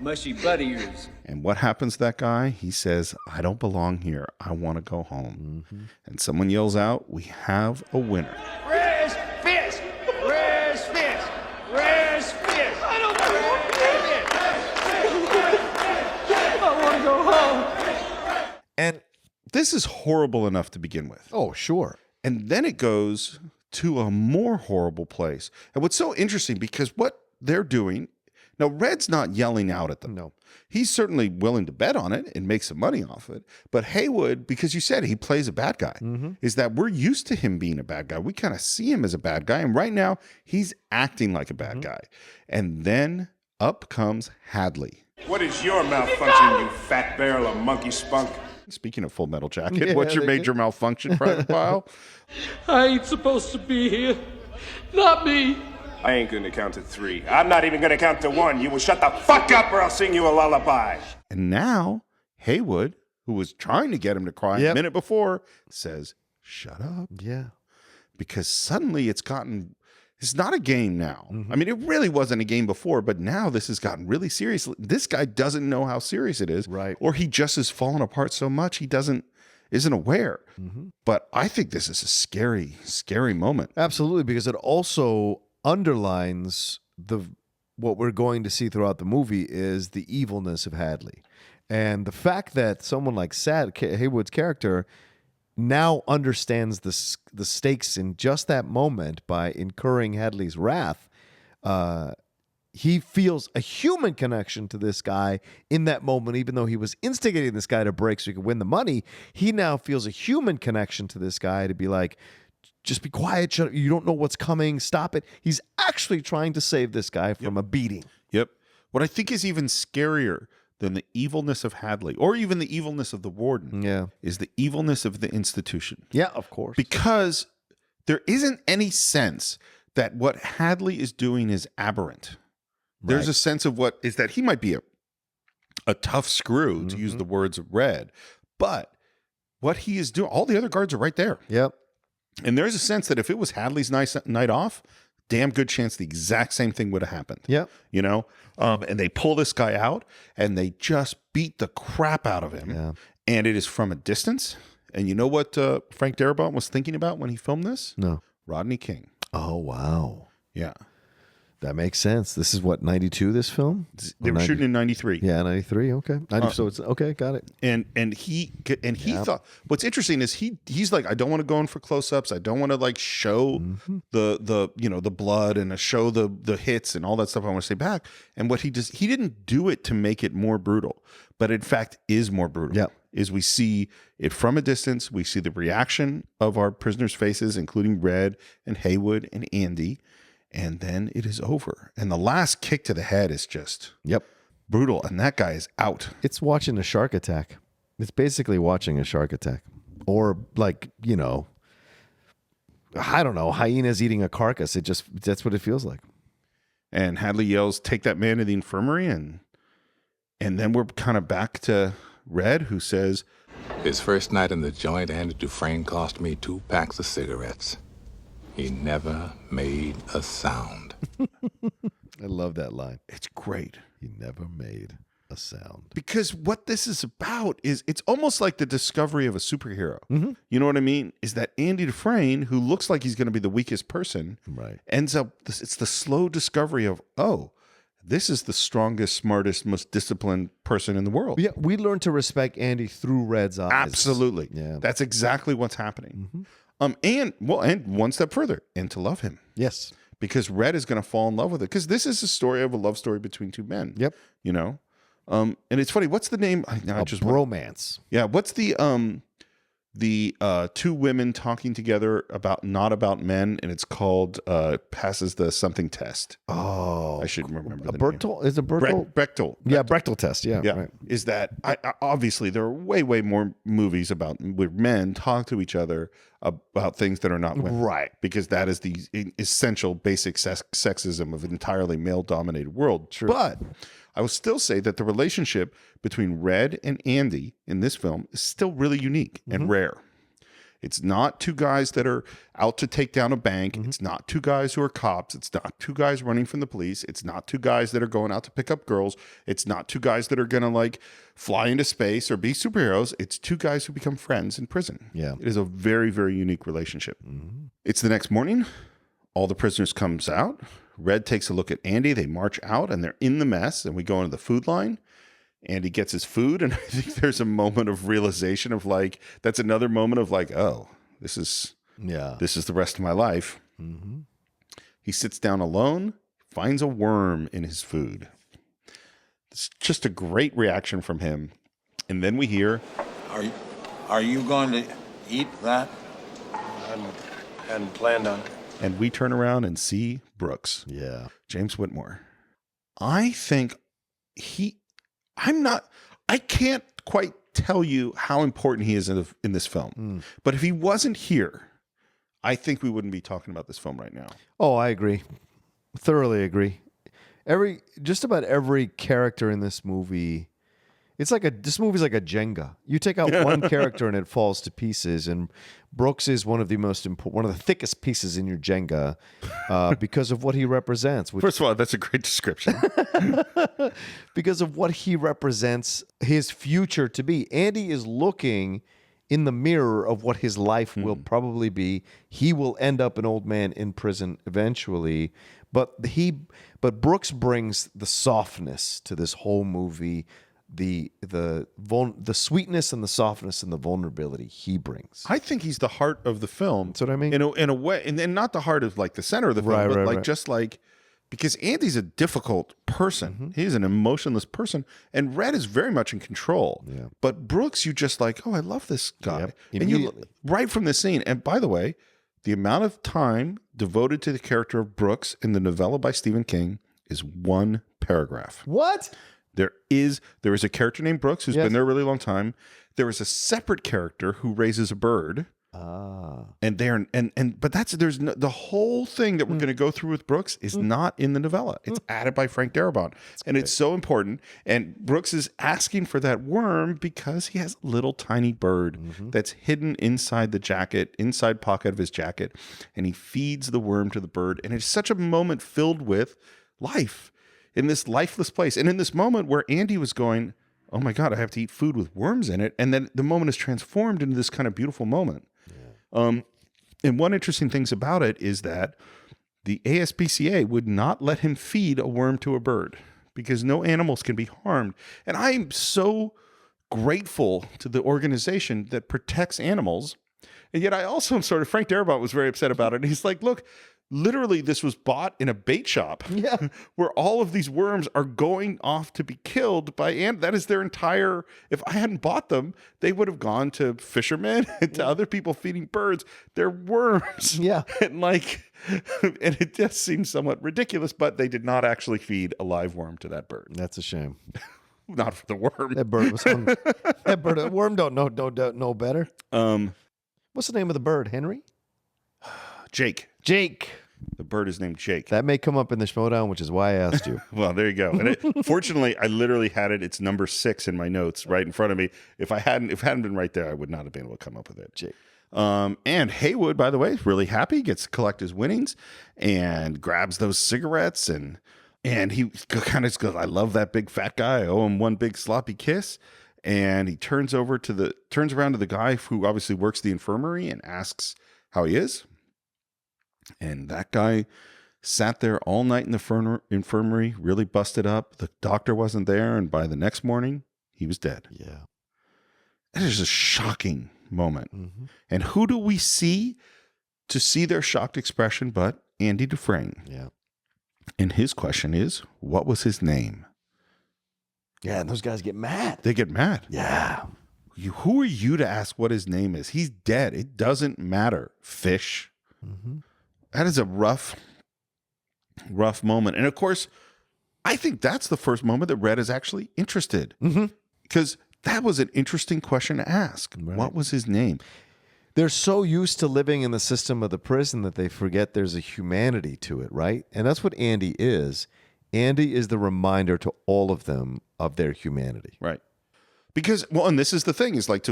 mushy butt of yours. And what happens to that guy? He says, I don't belong here. I want to go home. And someone yells out, we have a winner. Where's fish? Where's fish? Where's fish? I don't know. I want to go home. And this is horrible enough to begin with. Oh, sure. And then it goes to a more horrible place. And what's so interesting, because what they're doing, now Red's not yelling out at them. No. He's certainly willing to bet on it and make some money off it. But Haywood, because you said he plays a bad guy, is that we're used to him being a bad guy. We kind of see him as a bad guy. And right now, he's acting like a bad guy. And then up comes Hadley. What is your malfunction, you fat barrel of monkey spunk? Speaking of Full Metal Jacket, what's your major malfunction, Private Pile? I ain't supposed to be here. Not me. I ain't gonna count to 3. I'm not even gonna count to 1. You will shut the fuck up or I'll sing you a lullaby. And now Haywood, who was trying to get him to cry a minute before, says, shut up. Yeah. Because suddenly it's not a game now. I mean, it really wasn't a game before, but now this has gotten really serious. This guy doesn't know how serious it is. Right. Or he just has fallen apart so much he isn't aware. But I think this is a scary, scary moment. Absolutely, because it also underlines what we're going to see throughout the movie is the evilness of Hadley. And the fact that someone like Haywood's character now understands the stakes in just that moment by incurring Hadley's wrath, he feels a human connection to this guy in that moment, even though he was instigating this guy to break so he could win the money. He now feels a human connection to this guy to be like, just be quiet. You don't know what's coming. Stop it. He's actually trying to save this guy from a beating. Yep. What I think is even scarier than the evilness of Hadley, or even the evilness of the warden, is the evilness of the institution. Yeah, of course. Because there isn't any sense that what Hadley is doing is aberrant. There's a sense of what is that he might be a tough screw, to use the words of Red, but what he is doing, all the other guards are right there. Yep. And there's a sense that if it was Hadley's night off, damn good chance the exact same thing would have happened. Yep. You know? And they pull this guy out and they just beat the crap out of him. Yeah. And it is from a distance. And you know what Frank Darabont was thinking about when he filmed this? No. Rodney King. Oh, wow. Yeah. That makes sense. This is what, 92, this film? They were shooting in 93. Yeah, 93. Okay. So it's okay, got it. And he thought, what's interesting is he's like, I don't want to go in for close-ups. I don't want to like show the blood and show the hits and all that stuff. I want to stay back. And what he didn't do it to make it more brutal, but in fact is more brutal. Yeah. Is we see it from a distance. We see the reaction of our prisoners' faces, including Red and Haywood and Andy. And then it is over. And the last kick to the head is just brutal. And that guy is out. It's watching a shark attack. It's basically watching a shark attack. Or like, I don't know, hyenas eating a carcass. That's what it feels like. And Hadley yells, take that man to the infirmary. And then we're kind of back to Red, who says, his first night in the joint, Andy Dufresne cost me 2 packs of cigarettes. He never made a sound. I love that line. It's great. He never made a sound. Because what this is about is it's almost like the discovery of a superhero. Mm-hmm. You know what I mean? Is that Andy Dufresne, who looks like he's going to be the weakest person, ends up, it's the slow discovery of, oh, this is the strongest, smartest, most disciplined person in the world. Yeah, we learn to respect Andy through Red's eyes. Absolutely. Yeah. That's exactly what's happening. And one step further, and to love him. Yes. Because Red is going to fall in love with it. Because this is a story of a love story between two men. Yep. You know? And it's funny, what's the name? Bromance. Yeah, what's the two women talking together not about men, and it's called passes the something test. Oh, I should remember the Bertel? Is it Bertel? Bechtel. Yeah, Bechtel test. Yeah. Right. Is that obviously there are way more movies where men talk to each other about things that are not women, right? Because that is the essential basic sexism of an entirely male-dominated world. True. But I will still say that the relationship between Red and Andy in this film is still really unique and rare. It's not two guys that are out to take down a bank. It's not two guys who are cops. It's not two guys running from the police. It's not two guys that are going out to pick up girls. It's not two guys that are going to like fly into space or be superheroes. It's two guys who become friends in prison. Yeah. It is a very, very unique relationship. It's the next morning. All the prisoners comes out. Red takes a look at Andy. They march out and they're in the mess. And we go into the food line. Andy gets his food. And I think there's a moment of realization of like, that's another moment of like, oh, this is the rest of my life. He sits down alone, finds a worm in his food. It's just a great reaction from him. And then we hear, Are you going to eat that? I hadn't planned on it. And we turn around and see Brooks. Yeah. James Whitmore. I think I can't quite tell you how important he is in this film. But if he wasn't here, I think we wouldn't be talking about this film right now. Oh, I agree. Thoroughly agree. Just about every character in this movie, this movie's like a Jenga. You take out one character and it falls to pieces. And Brooks is one of the thickest pieces in your Jenga because of what he represents. First of all, that's a great description. Because of what he represents his future to be. Andy is looking in the mirror of what his life will probably be. He will end up an old man in prison eventually. But Brooks brings the softness to this whole movie. The sweetness and the softness and the vulnerability he brings. I think he's the heart of the film. That's what I mean. In a way, and not the heart of like the center of the film, but just like, because Andy's a difficult person. He's an emotionless person, and Red is very much in control. Yeah. But Brooks, you just like, oh, I love this guy. Yep. Immediately. Right from the scene. And by the way, The amount of time devoted to the character of Brooks in the novella by Stephen King is 1 paragraph. What? There is a character named Brooks who's Yes. been there a really long time. There is a separate character who raises a bird. And the whole thing that we're going to go through with Brooks is not in the novella. It's added by Frank Darabont. And it's so important. And Brooks is asking for that worm because he has a little tiny bird that's hidden inside the jacket, inside pocket of his jacket. And he feeds the worm to the bird. And it's such a moment filled with life in this lifeless place. And in this moment where Andy was going, oh my God, I have to eat food with worms in it. And then the moment is transformed into this kind of beautiful moment. And one interesting things about it is that the ASPCA would not let him feed a worm to a bird because no animals can be harmed. And I'm so grateful to the organization that protects animals. And yet I also am sort of, Frank Darabont was very upset about it. And he's like, look, literally this was bought in a bait shop where all of these worms are going off to be killed by ants. That is their entire, if I hadn't bought them, they would have gone to fishermen and to other people feeding birds. They're worms. Yeah. And and it just seems somewhat ridiculous, but they did not actually feed a live worm to that bird. That's a shame. Not for the worm. That bird was hungry. That worm don't know better. What's the name of the bird? Henry? Jake. The bird is named Jake. That may come up in the showdown, which is why I asked you. Well, there you go. And fortunately, I literally had it. It's number 6 in my notes right in front of me. If it hadn't been right there, I would not have been able to come up with it. Jake. And Haywood, by the way, is really happy. Gets to collect his winnings and grabs those cigarettes and he kind of goes, "I love that big fat guy. I owe him one big sloppy kiss." And he turns around to the guy who obviously works the infirmary and asks how he is. And that guy sat there all night in the infirmary, really busted up. The doctor wasn't there. And by the next morning, he was dead. Yeah. That is a shocking moment. And who do we see to see their shocked expression but Andy Dufresne? Yeah. And his question is, what was his name? Yeah, and those guys get mad. They get mad. Yeah. Who are you to ask what his name is? He's dead. It doesn't matter. Fish. That is a rough moment. And of course, I think that's the first moment that Red is actually interested. Because that was an interesting question to ask. Right. What was his name? They're so used to living in the system of the prison that they forget there's a humanity to it, right? And that's what Andy is. Andy is the reminder to all of them of their humanity. Right. Because, well, and this is the thing, is like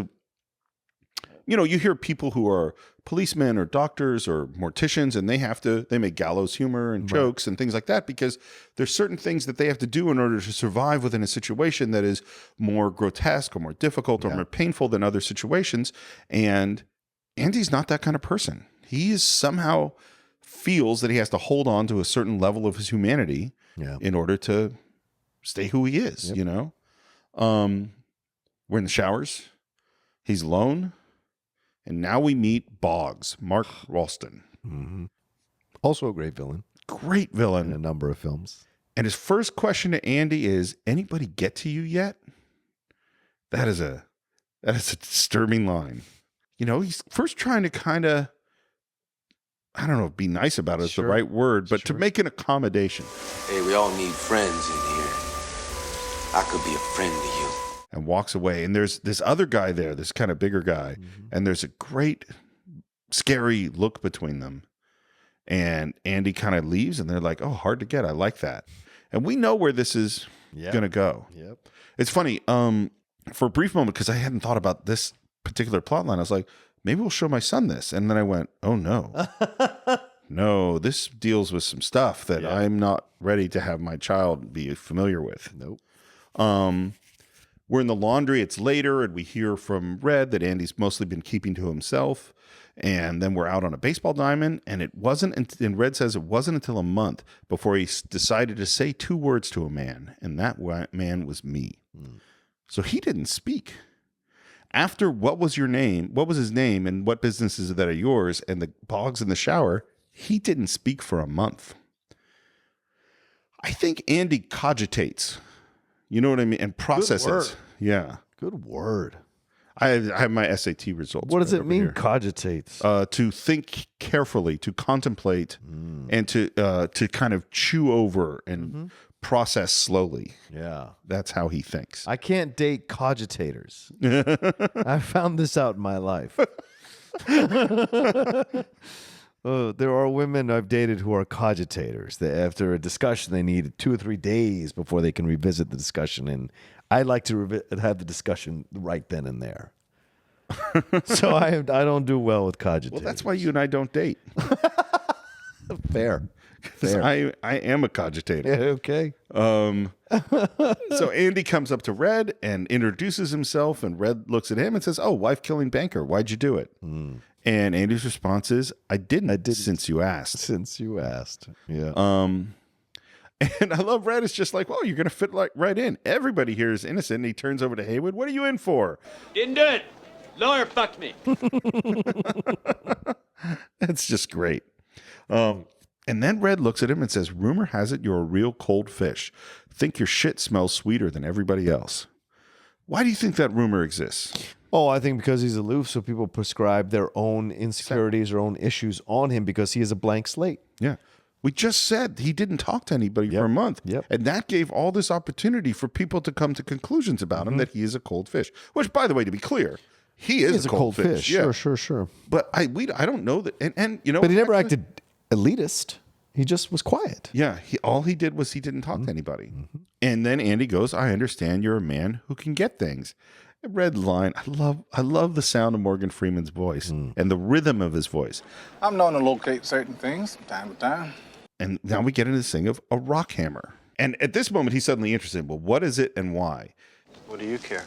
you hear people who are policemen or doctors or morticians, and they make gallows humor and jokes and things like that because there's certain things that they have to do in order to survive within a situation that is more grotesque or more difficult or more painful than other situations. And Andy's not that kind of person. He is somehow feels that he has to hold on to a certain level of his humanity in order to stay who he is, We're in the showers. He's alone. And now we meet Boggs, Mark Ralston. Also a great villain. Great villain. In a number of films. And his first question to Andy is, anybody get to you yet? That is a disturbing line. He's first trying to kind of, I don't know if be nice about it is the right word, but to make an accommodation. Hey, we all need friends in here. I could be a friend to you. And walks away. And there's this other guy there, this kind of bigger guy. And there's a great, scary look between them. And Andy kind of leaves, and they're like, oh, hard to get. I like that. And we know where this is going to go. Yep. It's funny. For a brief moment, because I hadn't thought about this particular plot line, I was like, maybe we'll show my son this. And then I went, oh, no. No, this deals with some stuff that I'm not ready to have my child be familiar with. Nope. We're in the laundry. It's later, and we hear from Red that Andy's mostly been keeping to himself. And then we're out on a baseball diamond, and and Red says it wasn't until a month before he decided to say 2 words to a man, and that man was me. So he didn't speak. After what was your name, what was his name, and what businesses that are yours, and the Boggs in the shower, he didn't speak for a month. I think Andy cogitates. You know what I mean? And processes. Good word. Yeah. Good word. I have my SAT results. What does right it over mean, here. cogitates? To think carefully, to contemplate, and to kind of chew over and process slowly. Yeah. That's how he thinks. I can't date cogitators. I found this out in my life. There are women I've dated who are cogitators. That after a discussion, they need 2 or 3 days before they can revisit the discussion. And I like to have the discussion right then and there. So I don't do well with cogitators. Well, that's why you and I don't date. Fair. I am a cogitator. Yeah, okay. So Andy comes up to Red and introduces himself, and Red looks at him and says, "Oh, wife-killing banker. Why'd you do it?" And Andy's response is, I didn't since you asked. Since you asked. Yeah. And I love Red is just like, well, you're going to fit right in. Everybody here is innocent. And he turns over to Haywood. What are you in for? Didn't do it. Lawyer fucked me. That's just great. And then Red looks at him and says, rumor has it you're a real cold fish. Think your shit smells sweeter than everybody else. Why do you think that rumor exists? Oh, I think because he's aloof, so people prescribe their own insecurities or own issues on him because he is a blank slate. Yeah. We just said he didn't talk to anybody for a month. Yep. And that gave all this opportunity for people to come to conclusions about him that he is a cold fish. Which, by the way, to be clear, he is a cold fish. Yeah. Sure. But I don't know that. And you know, but he never acted elitist. He just was quiet. Yeah. All he did was he didn't talk to anybody. And then Andy goes, I understand you're a man who can get things. Red line. I love the sound of Morgan Freeman's voice and the rhythm of his voice. I'm known to locate certain things from time to time. And now we get into this thing of a rock hammer. And at this moment, he's suddenly interested. Well, what is it and why? What do you care?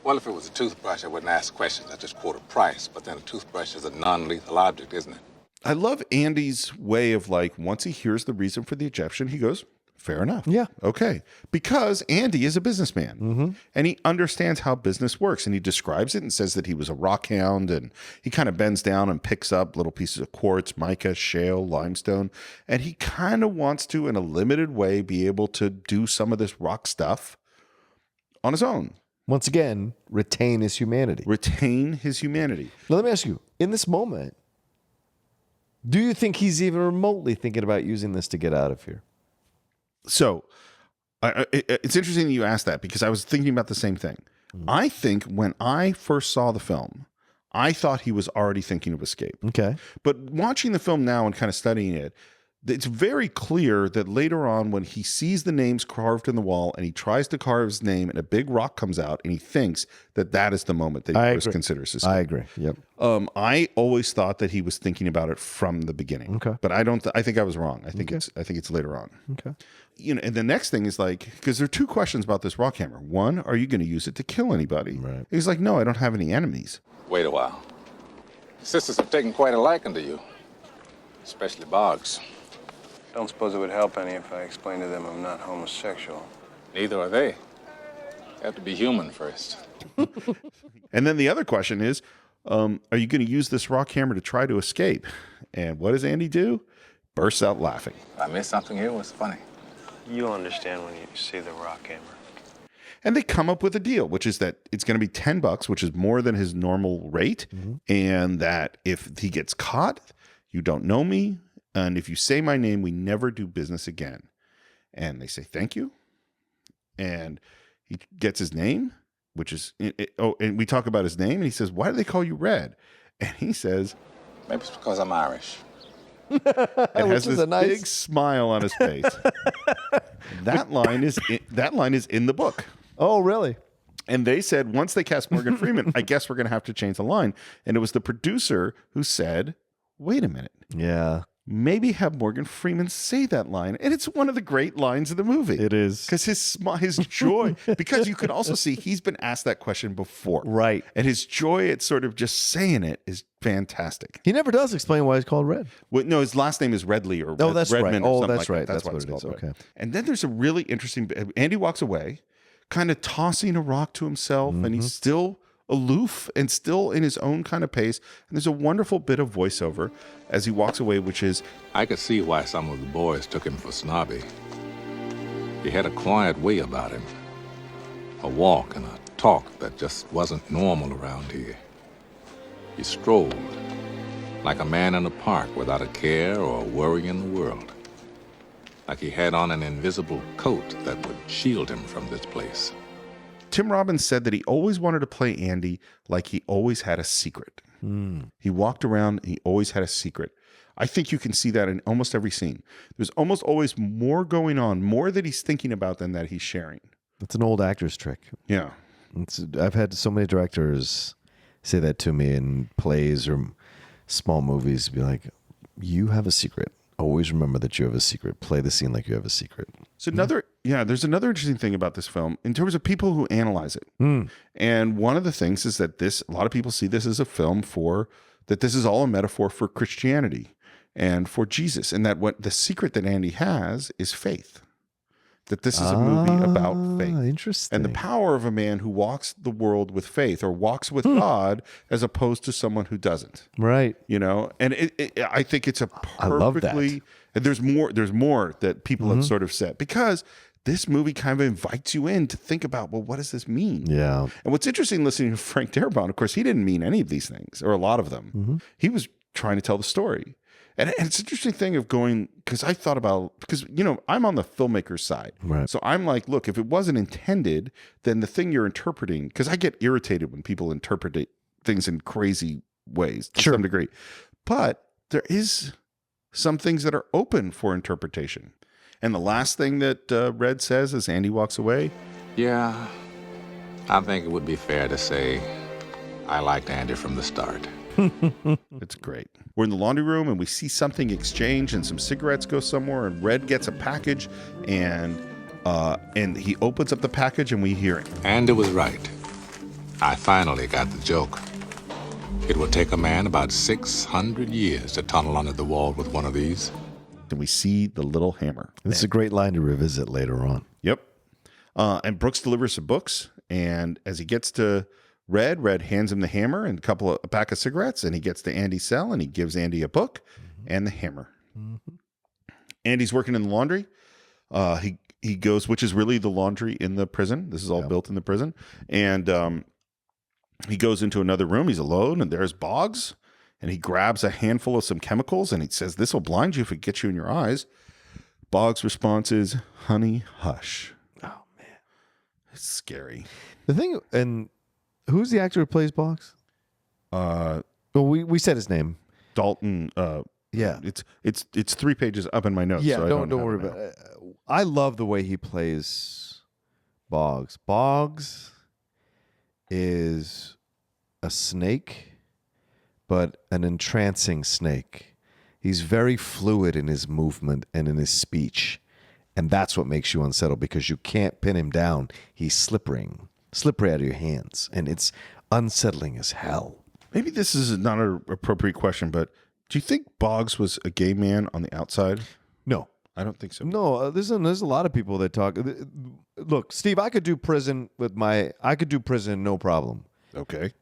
Well, if it was a toothbrush, I wouldn't ask questions. I just quote a price. But then a toothbrush is a non-lethal object, isn't it? I love Andy's way of like, once he hears the reason for the objection, he goes, fair enough. Yeah. Okay. Because Andy is a businessman and he understands how business works. And he describes it and says that he was a rock hound, and he kind of bends down and picks up little pieces of quartz, mica, shale, limestone. And he kind of wants to, in a limited way, be able to do some of this rock stuff on his own. Once again, retain his humanity. Now, let me ask you, in this moment, do you think he's even remotely thinking about using this to get out of here? So it's interesting that you asked that, because I was thinking about the same thing. I think when I first saw the film, I thought he was already thinking of escape. Okay. But watching the film now and kind of studying it, it's very clear that later on, when he sees the names carved in the wall and he tries to carve his name and a big rock comes out, and he thinks that that is the moment that he first considers escape. I agree. Yep. I always thought that he was thinking about it from the beginning. Okay. But I don't. I think I was wrong. I think it's later on. Okay. You know, and the next thing is like, because there are two questions about this rock hammer. One, are you going to use it to kill anybody? Right. He's like, no, I don't have any enemies. Wait a while. Sisters have taken quite a liking to you, especially Boggs. Don't suppose it would help any if I explained to them I'm not homosexual. Neither are they. They have to be human first. And then the other question is, are you going to use this rock hammer to try to escape? And what does Andy do? Bursts out laughing. I missed something here. What's funny? You'll understand when you see the rock hammer. And they come up with a deal, which is that it's going to be $10, which is more than his normal rate. And that if he gets caught, you don't know me. And if you say my name, we never do business again. And they say, thank you. And he gets his name, which is, and we talk about his name. And he says, why do they call you Red? And he says, maybe it's because I'm Irish. And has this big smile on his face. That line is in the book. Oh, really? And they said, once they cast Morgan Freeman, I guess we're going to have to change the line. And it was the producer who said, wait a minute. Yeah. Maybe have Morgan Freeman say that line. And it's one of the great lines of the movie. It is. Because his joy, because you can also see he's been asked that question before. Right. And his joy at sort of just saying it is fantastic. He never does explain why he's called Red. Well, no, his last name is Redley or that's Redmond right. or Oh, something that's like right. that. That's why what it's it is. called Red. Okay. And then there's a really interesting bit. Andy walks away, kind of tossing a rock to himself, and he's still aloof and still in his own kind of pace. And there's a wonderful bit of voiceover as he walks away, which is, I could see why some of the boys took him for snobby. He had a quiet way about him, a walk and a talk that just wasn't normal around here. He strolled like a man in a park without a care or a worry in the world. Like he had on an invisible coat that would shield him from this place. Tim Robbins said that he always wanted to play Andy like he always had a secret. He walked around and he always had a secret. I think you can see that in almost every scene. There's almost always more going on, more that he's thinking about than that he's sharing. That's an old actor's trick. Yeah. I've had so many directors say that to me in plays or small movies, be like, you have a secret. Always remember that you have a secret. Play the scene like you have a secret. So there's another interesting thing about this film in terms of people who analyze it. And one of the things is that a lot of people see this as a film that this is all a metaphor for Christianity and for Jesus. And that what the secret that Andy has is faith. That this is a movie about faith. Interesting. And the power of a man who walks the world with faith or walks with God as opposed to someone who doesn't. Right. You know, and I think it's a I love that. perfectly, and there's more that people have sort of said because this movie kind of invites you in to think about, well, what does this mean? Yeah. And what's interesting listening to Frank Darabont, of course, he didn't mean any of these things or a lot of them. He was trying to tell the story. And it's an interesting thing of going, because I thought about, because, you know, I'm on the filmmaker's side. Right. So I'm like, look, if it wasn't intended, then the thing you're interpreting, because I get irritated when people interpret things in crazy ways to some degree. But there is some things that are open for interpretation. And the last thing that Red says as Andy walks away. Yeah, I think it would be fair to say I liked Andy from the start. It's great. We're in the laundry room and we see something exchange and some cigarettes go somewhere and Red gets a package and he opens up the package and we hear it. Andy was right. I finally got the joke. It would take a man about 600 years to tunnel under the wall with one of these. And we see the little hammer. This is a great line to revisit later on. Yep. And Brooks delivers some books and as he gets to Red hands him the hammer and a pack of cigarettes, and he gets to Andy's cell and he gives Andy a book and the hammer. Andy's working in the laundry. He goes, which is really the laundry in the prison. This is all built in the prison. And he goes into another room. He's alone, and there's Boggs, and he grabs a handful of some chemicals, and he says, "This will blind you if it gets you in your eyes." Boggs' response is, "Honey, hush." Oh, man. It's scary. The thing, and who's the actor who plays Boggs? Well, we said his name. Dalton. Yeah, it's 3 pages up in my notes. Yeah, so don't worry about it. I love the way he plays Boggs. Boggs is a snake, but an entrancing snake. He's very fluid in his movement and in his speech, and that's what makes you unsettled because you can't pin him down. He's slippery out of your hands, and it's unsettling as hell. Maybe this is not an appropriate question, but do you think Boggs was a gay man on the outside? No. I don't think so. No, there's a lot of people that talk. Look, Steve, I could do prison no problem. Okay.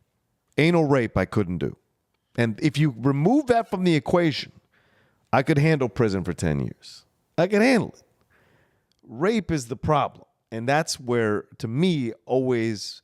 Anal rape I couldn't do. And if you remove that from the equation, I could handle prison for 10 years. I could handle it. Rape is the problem. And that's where, to me, always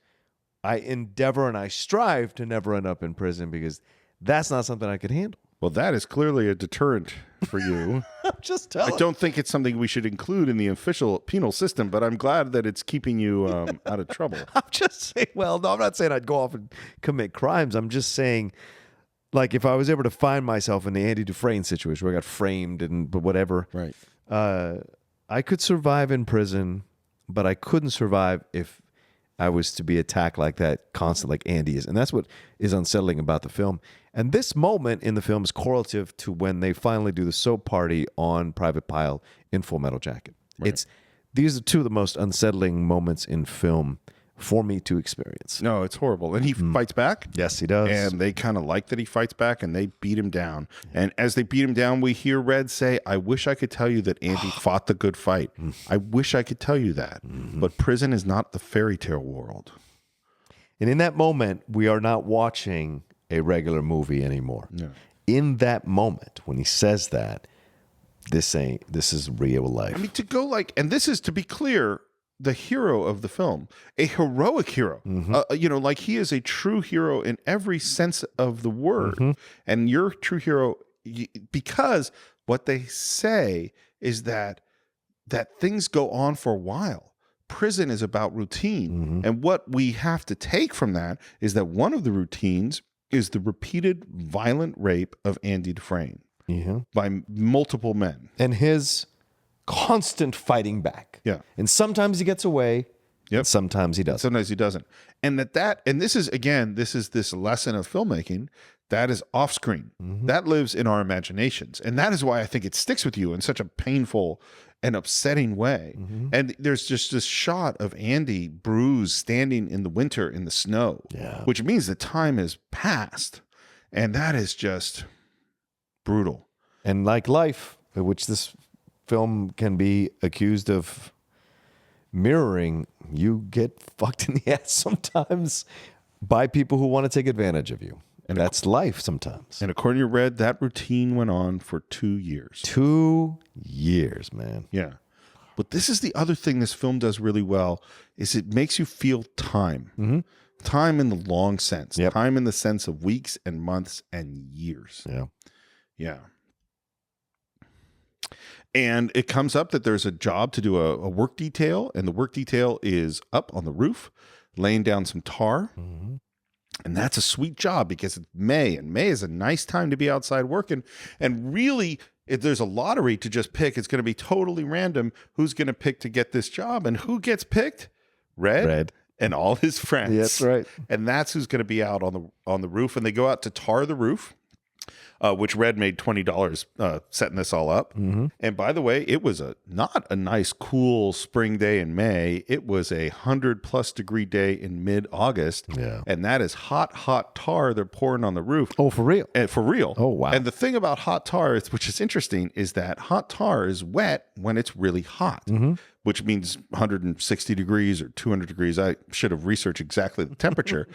I endeavor and I strive to never end up in prison because that's not something I could handle. Well, that is clearly a deterrent for you. I'm just telling. I don't think it's something we should include in the official penal system, but I'm glad that it's keeping you out of trouble. I'm just saying, well, no, I'm not saying I'd go off and commit crimes. I'm just saying, like, if I was ever to find myself in the Andy Dufresne situation where I got framed and whatever, right? I could survive in prison, but I couldn't survive if I was to be attacked like that constantly, like Andy is. And that's what is unsettling about the film. And this moment in the film is correlative to when they finally do the soap party on Private Pile in Full Metal Jacket. Right. These are two of the most unsettling moments in film for me to experience. No, it's horrible. And he fights back. Yes, he does. And they kind of like that he fights back and they beat him down. And as they beat him down, we hear Red say, "I wish I could tell you that Andy fought the good fight. I wish I could tell you that. But prison is not the fairy tale world." And in that moment, we are not watching a regular movie anymore. No. In that moment, when he says that, this is real life. I mean, to go like, and this is, to be clear, the hero of the film, a heroic hero. Like he is a true hero in every sense of the word. And you're a true hero because what they say is that things go on for a while. Prison is about routine. And what we have to take from that is that one of the routines is the repeated violent rape of Andy Dufresne by multiple men. And his constant fighting back. Yeah. And sometimes he gets away. Yep. And sometimes he doesn't. Sometimes he doesn't. And this is this lesson of filmmaking that is off screen. That lives in our imaginations. And that is why I think it sticks with you in such a painful and upsetting way. And there's just this shot of Andy bruised standing in the winter in the snow, which means the time has passed. And that is just brutal. And like life, which this film can be accused of mirroring, you get fucked in the ass sometimes by people who want to take advantage of you. And that's life sometimes. And according to Red, that routine went on for 2 years. 2 years, man. Yeah. But this is the other thing this film does really well, is it makes you feel time. Time in the long sense. Time in the sense of weeks and months and years. Yeah. And it comes up that there's a job to do a work detail, and the work detail is up on the roof, laying down some tar. And that's a sweet job because it's May, and May is a nice time to be outside working. And really, if there's a lottery to just pick, it's going to be totally random who's going to pick to get this job. And who gets picked? Red and all his friends. Yeah, that's right. And that's who's going to be out on the roof. And they go out to tar the roof. Which Red made $20 setting this all up. And by the way, it was not a nice, cool spring day in May. It was a 100+ degree day in mid-August. And that is hot tar they're pouring on the roof. Oh, for real? For real. Oh, wow. And the thing about hot tar, which is interesting, is that hot tar is wet when it's really hot, which means 160 degrees or 200 degrees. I should have researched exactly the temperature.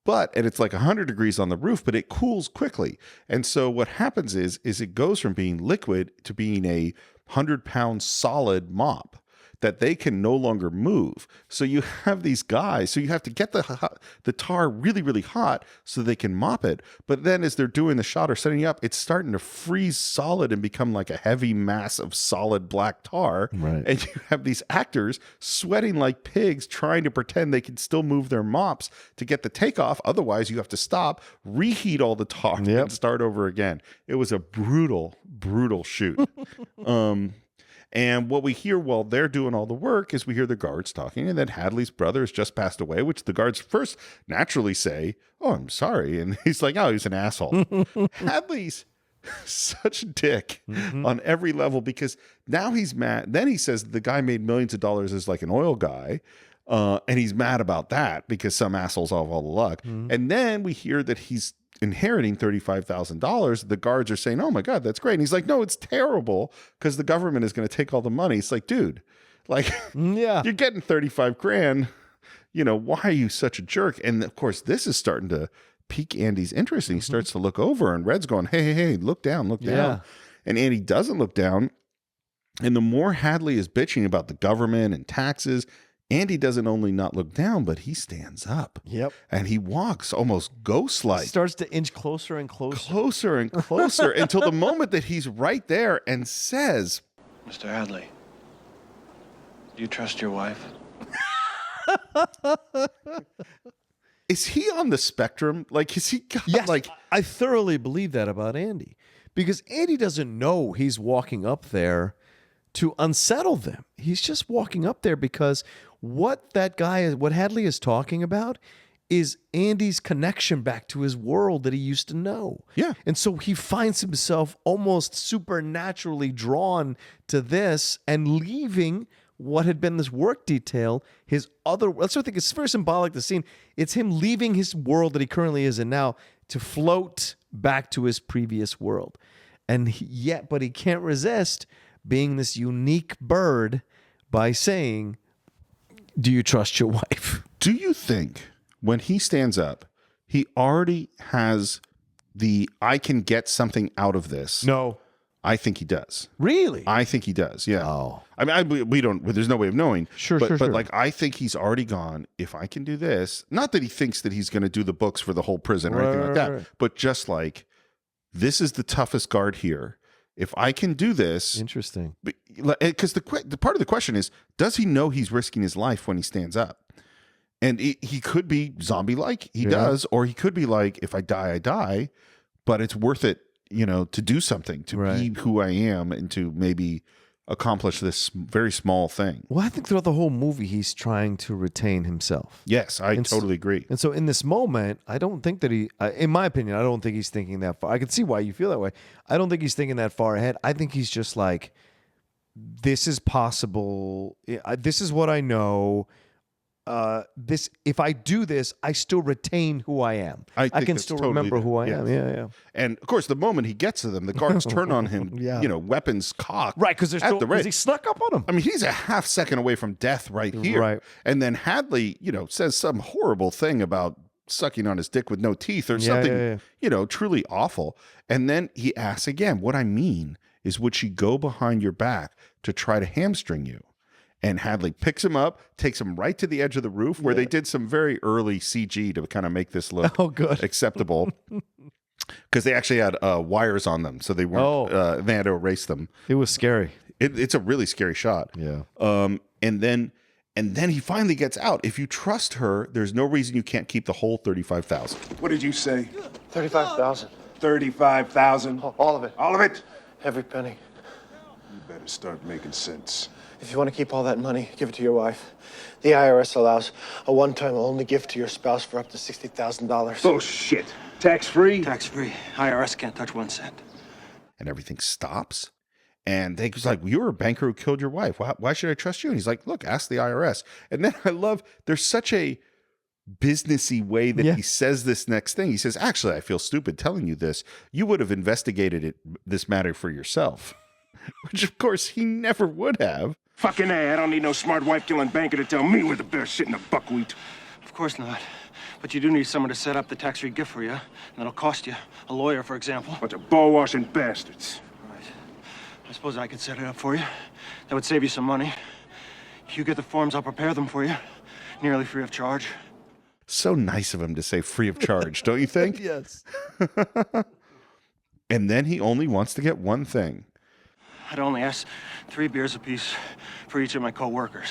And it's like 100 degrees on the roof, but it cools quickly. And so what happens is it goes from being liquid to being a 100-pound solid mop that they can no longer move. So you have these guys, so you have to get the tar really, really hot so they can mop it. But then as they're doing the shot or setting it up, it's starting to freeze solid and become like a heavy mass of solid black tar. And you have these actors sweating like pigs trying to pretend they can still move their mops to get the takeoff. Otherwise, you have to stop, reheat all the tar and start over again. It was a brutal, brutal shoot. And what we hear while they're doing all the work is we hear the guards talking, and then Hadley's brother has just passed away, which the guards first naturally say, "Oh, I'm sorry." And he's like, "Oh, he's an asshole." Hadley's such a dick on every level because now he's mad. Then he says the guy made millions of dollars as like an oil guy. And he's mad about that because some assholes have all the luck. And then we hear that he's inheriting $35,000. The guards are saying, "Oh my God, that's great." And he's like, "No, it's terrible because the government is going to take all the money." It's like, dude, like, you're getting 35 grand. Why are you such a jerk? And of course, this is starting to pique Andy's interest. And he starts to look over, and Red's going, hey, look down. And Andy doesn't look down. And the more Hadley is bitching about the government and taxes, Andy doesn't only not look down, but he stands up. And he walks almost ghost-like. Starts to inch closer and closer. Closer and closer until the moment that he's right there and says, Mr. Hadley, do you trust your wife? Is he on the spectrum? Like, is he got, yes, I thoroughly believe that about Andy. Because Andy doesn't know he's walking up there to unsettle them. He's just walking up there because what Hadley is talking about is Andy's connection back to his world that he used to know. And so he finds himself almost supernaturally drawn to this and leaving what had been this work detail, that's what I think it's very symbolic, the scene. It's him leaving his world that he currently is in now to float back to his previous world. But he can't resist being this unique bird by saying, "Do you trust your wife?" Do you think when he stands up, he already has I can get something out of this? No. I think he does. Really? I think he does. Yeah. Oh. I mean, we don't. There's no way of knowing. Sure, but, sure, But sure. like, I think he's already gone. If I can do this, not that he thinks that he's going to do the books for the whole prison or anything like that, Right. but just like, this is the toughest guard here. If I can do this, Interesting. because the part of the question is, does he know he's risking his life when he stands up? And he could be zombie-like. He does, or he could be like, if I die, I die. But it's worth it, to do something, to be who I am, and to maybe accomplish this very small thing. Well, I think throughout the whole movie, he's trying to retain himself. Yes, I totally agree. And so in this moment, I don't think that in my opinion, I don't think he's thinking that far. I can see why you feel that way. I don't think he's thinking that far ahead. I think he's just like, this is possible. This is what I know. If I do this, I still retain who I am. I can still remember who I am. Yeah. And of course, the moment he gets to them, the guards turn on him. Weapons cocked. Right, because he snuck up on him. I mean, he's a half second away from death right here. Right. And then Hadley, says some horrible thing about sucking on his dick with no teeth or something, truly awful. And then he asks again, what I mean is, would she go behind your back to try to hamstring you? And Hadley picks him up, takes him right to the edge of the roof, where they did some very early CG to kind of make this look acceptable. Because they actually had wires on them, so they weren't. They had to erase them. It was scary. It's a really scary shot. Yeah. And then he finally gets out. If you trust her, there's no reason you can't keep the whole $35,000. What did you say? 35,000. 35,000. All of it. All of it? Every penny. You better start making sense. If you want to keep all that money, give it to your wife. The IRS allows a one-time only gift to your spouse for up to $60,000. Bullshit. Tax-free? Tax-free. IRS can't touch 1 cent. And everything stops. And he's like, well, you were a banker who killed your wife. Why should I trust you? And he's like, look, ask the IRS. And then I love, there's such a businessy way that he says this next thing. He says, actually, I feel stupid telling you this. You would have investigated this matter for yourself. Which, of course, he never would have. Fucking A, I don't need no smart wife-killing banker to tell me where the bear's shit in the buckwheat. Of course not. But you do need someone to set up the tax-free gift for you. And that'll cost you. A lawyer, for example. Bunch of ball-washing bastards. Right. I suppose I could set it up for you. That would save you some money. You get the forms, I'll prepare them for you. Nearly free of charge. So nice of him to say free of charge, don't you think? Yes. And then he only wants to get one thing. I'd only ask 3 beers apiece for each of my co-workers.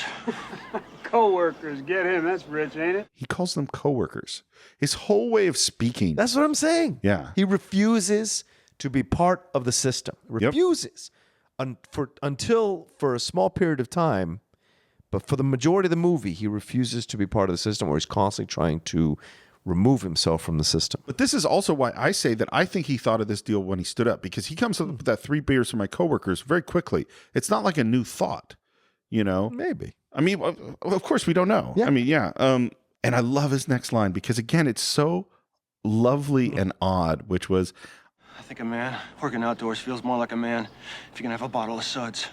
Co-workers, get him. That's rich, ain't it? He calls them coworkers. His whole way of speaking. That's what I'm saying. Yeah. He refuses to be part of the system. Refuses until for a small period of time. But for the majority of the movie, he refuses to be part of the system, or he's constantly trying to remove himself from the system. But this is also why I say that I think he thought of this deal when he stood up, because he comes up with that 3 beers for my coworkers very quickly. It's not like a new thought, Maybe. I mean, of course we don't know. Yeah. I mean, yeah. And I love his next line because, again, it's so lovely and odd, which was, I think a man working outdoors feels more like a man if you can have a bottle of suds.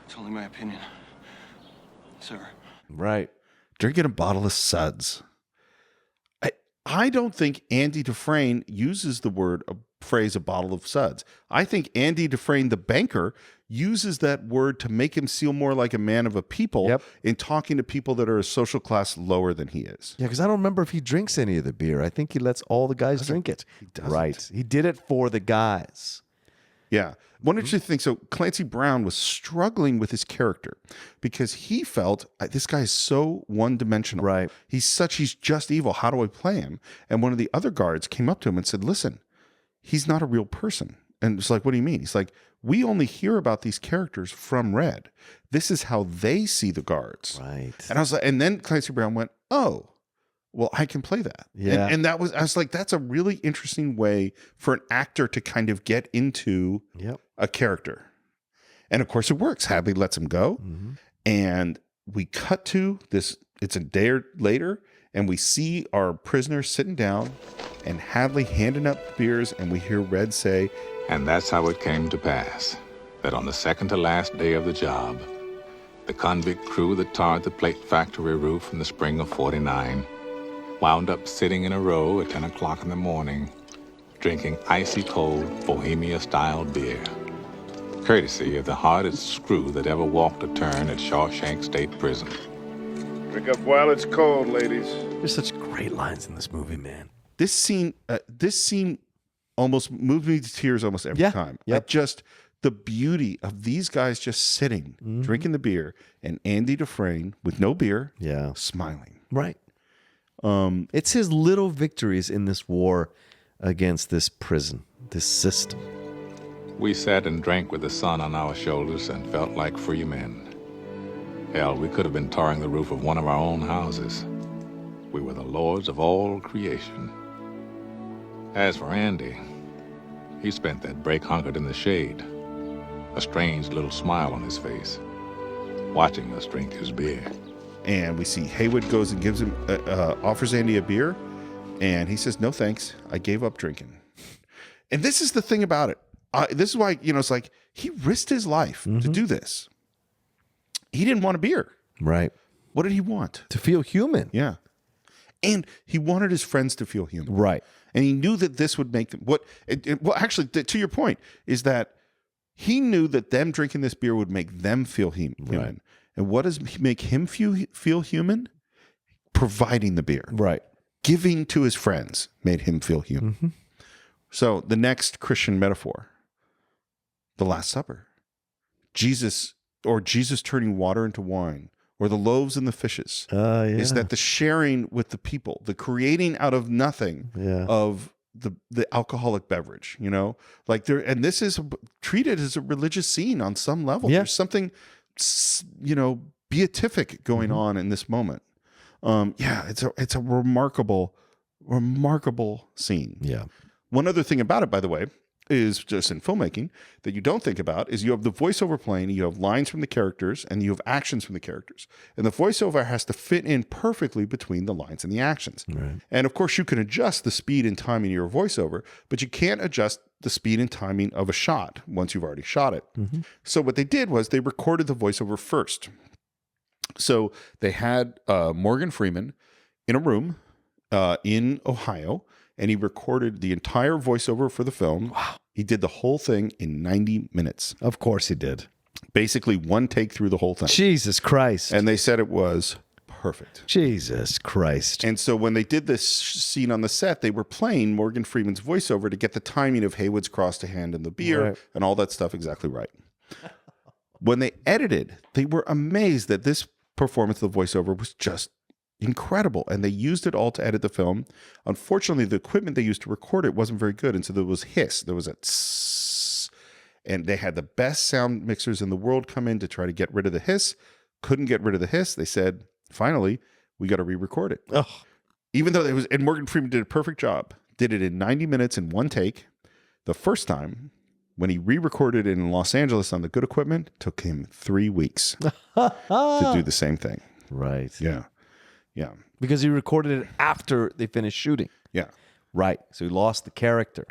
It's only my opinion. Sir. Right. Drinking a bottle of suds. I don't think Andy Dufresne uses the phrase a bottle of suds. I think Andy Dufresne, the banker, uses that word to make him feel more like a man of a people in talking to people that are a social class lower than he is. Yeah, because I don't remember if he drinks any of the beer. I think he lets all the guys drink it. He doesn't. Right. He did it for the guys. Yeah. One interesting thing. So Clancy Brown was struggling with his character because he felt this guy is so one-dimensional. Right. He's just evil. How do I play him? And one of the other guards came up to him and said, listen, he's not a real person. And it's like, what do you mean? He's like, we only hear about these characters from Red. This is how they see the guards. Right. And I was like, and then Clancy Brown went, oh, well, I can play that. Yeah. And I was like, that's a really interesting way for an actor to kind of get into a character. And of course it works. Hadley lets him go. Mm-hmm. And we cut to this, it's a day later, and we see our prisoner sitting down and Hadley handing up beers, and we hear Red say, and that's how it came to pass, that on the second to last day of the job, the convict crew that tarred the plate factory roof in the spring of '49 wound up sitting in a row at 10 o'clock in the morning, drinking icy cold Bohemia-style beer. courtesy of the hardest screw that ever walked a turn at Shawshank State Prison. Drink up while it's cold, ladies. There's such great lines in this movie, man. This scene almost moved me to tears almost every time. Yep. Just the beauty of these guys just sitting, drinking the beer, and Andy Dufresne with no beer, smiling. Right. It's his little victories in this war against this prison, this system. We sat and drank with the sun on our shoulders and felt like free men. Hell, we could have been tarring the roof of one of our own houses. We were the lords of all creation. As for Andy, he spent that break hunkered in the shade, a strange little smile on his face, watching us drink his beer. And we see Haywood goes and gives him, offers Andy a beer, and he says, "No thanks, I gave up drinking." And this is the thing about it. This is why, it's like he risked his life to do this. He didn't want a beer. Right. What did he want? To feel human. Yeah. And he wanted his friends to feel human. Right. And he knew that this would make them, well, actually, to your point, is that he knew that them drinking this beer would make them feel human. Right. And what does make him feel human? Providing the beer. Right. Giving to his friends made him feel human. Mm-hmm. So the next Christian metaphor, the Last Supper. Jesus turning water into wine, or the loaves and the fishes, is that the sharing with the people, the creating out of nothing of the alcoholic beverage, like there, and this is treated as a religious scene on some level. There's something, beatific going on in this moment. It's a remarkable scene. Yeah. One other thing about it, by the way, is just in filmmaking that you don't think about is you have the voiceover playing, you have lines from the characters, and you have actions from the characters. And the voiceover has to fit in perfectly between the lines and the actions. Right. And of course, you can adjust the speed and timing of your voiceover, but you can't adjust the speed and timing of a shot once you've already shot it. Mm-hmm. So what they did was they recorded the voiceover first. So they had Morgan Freeman in a room in Ohio, and he recorded the entire voiceover for the film. Wow. He did the whole thing in 90 minutes. Of course he did. Basically one take through the whole thing. Jesus Christ. And they said it was perfect. Jesus Christ. And so when they did this scene on the set, they were playing Morgan Freeman's voiceover to get the timing of Haywood's cross to hand and the beer and all that stuff exactly right. When they edited, they were amazed that this performance of the voiceover was just incredible, and they used it all to edit the film. Unfortunately, the equipment they used to record it wasn't very good, and so there was hiss. There was a tss, and they had the best sound mixers in the world come in to try to get rid of the hiss. Couldn't get rid of the hiss. They said, finally, we got to re-record it. Ugh. Even though and Morgan Freeman did a perfect job, did it in 90 minutes in one take. The first time, when he re-recorded it in Los Angeles on the good equipment, took him 3 weeks to do the same thing. Right. Yeah. Yeah. Because he recorded it after they finished shooting. Yeah. Right. So he lost the character.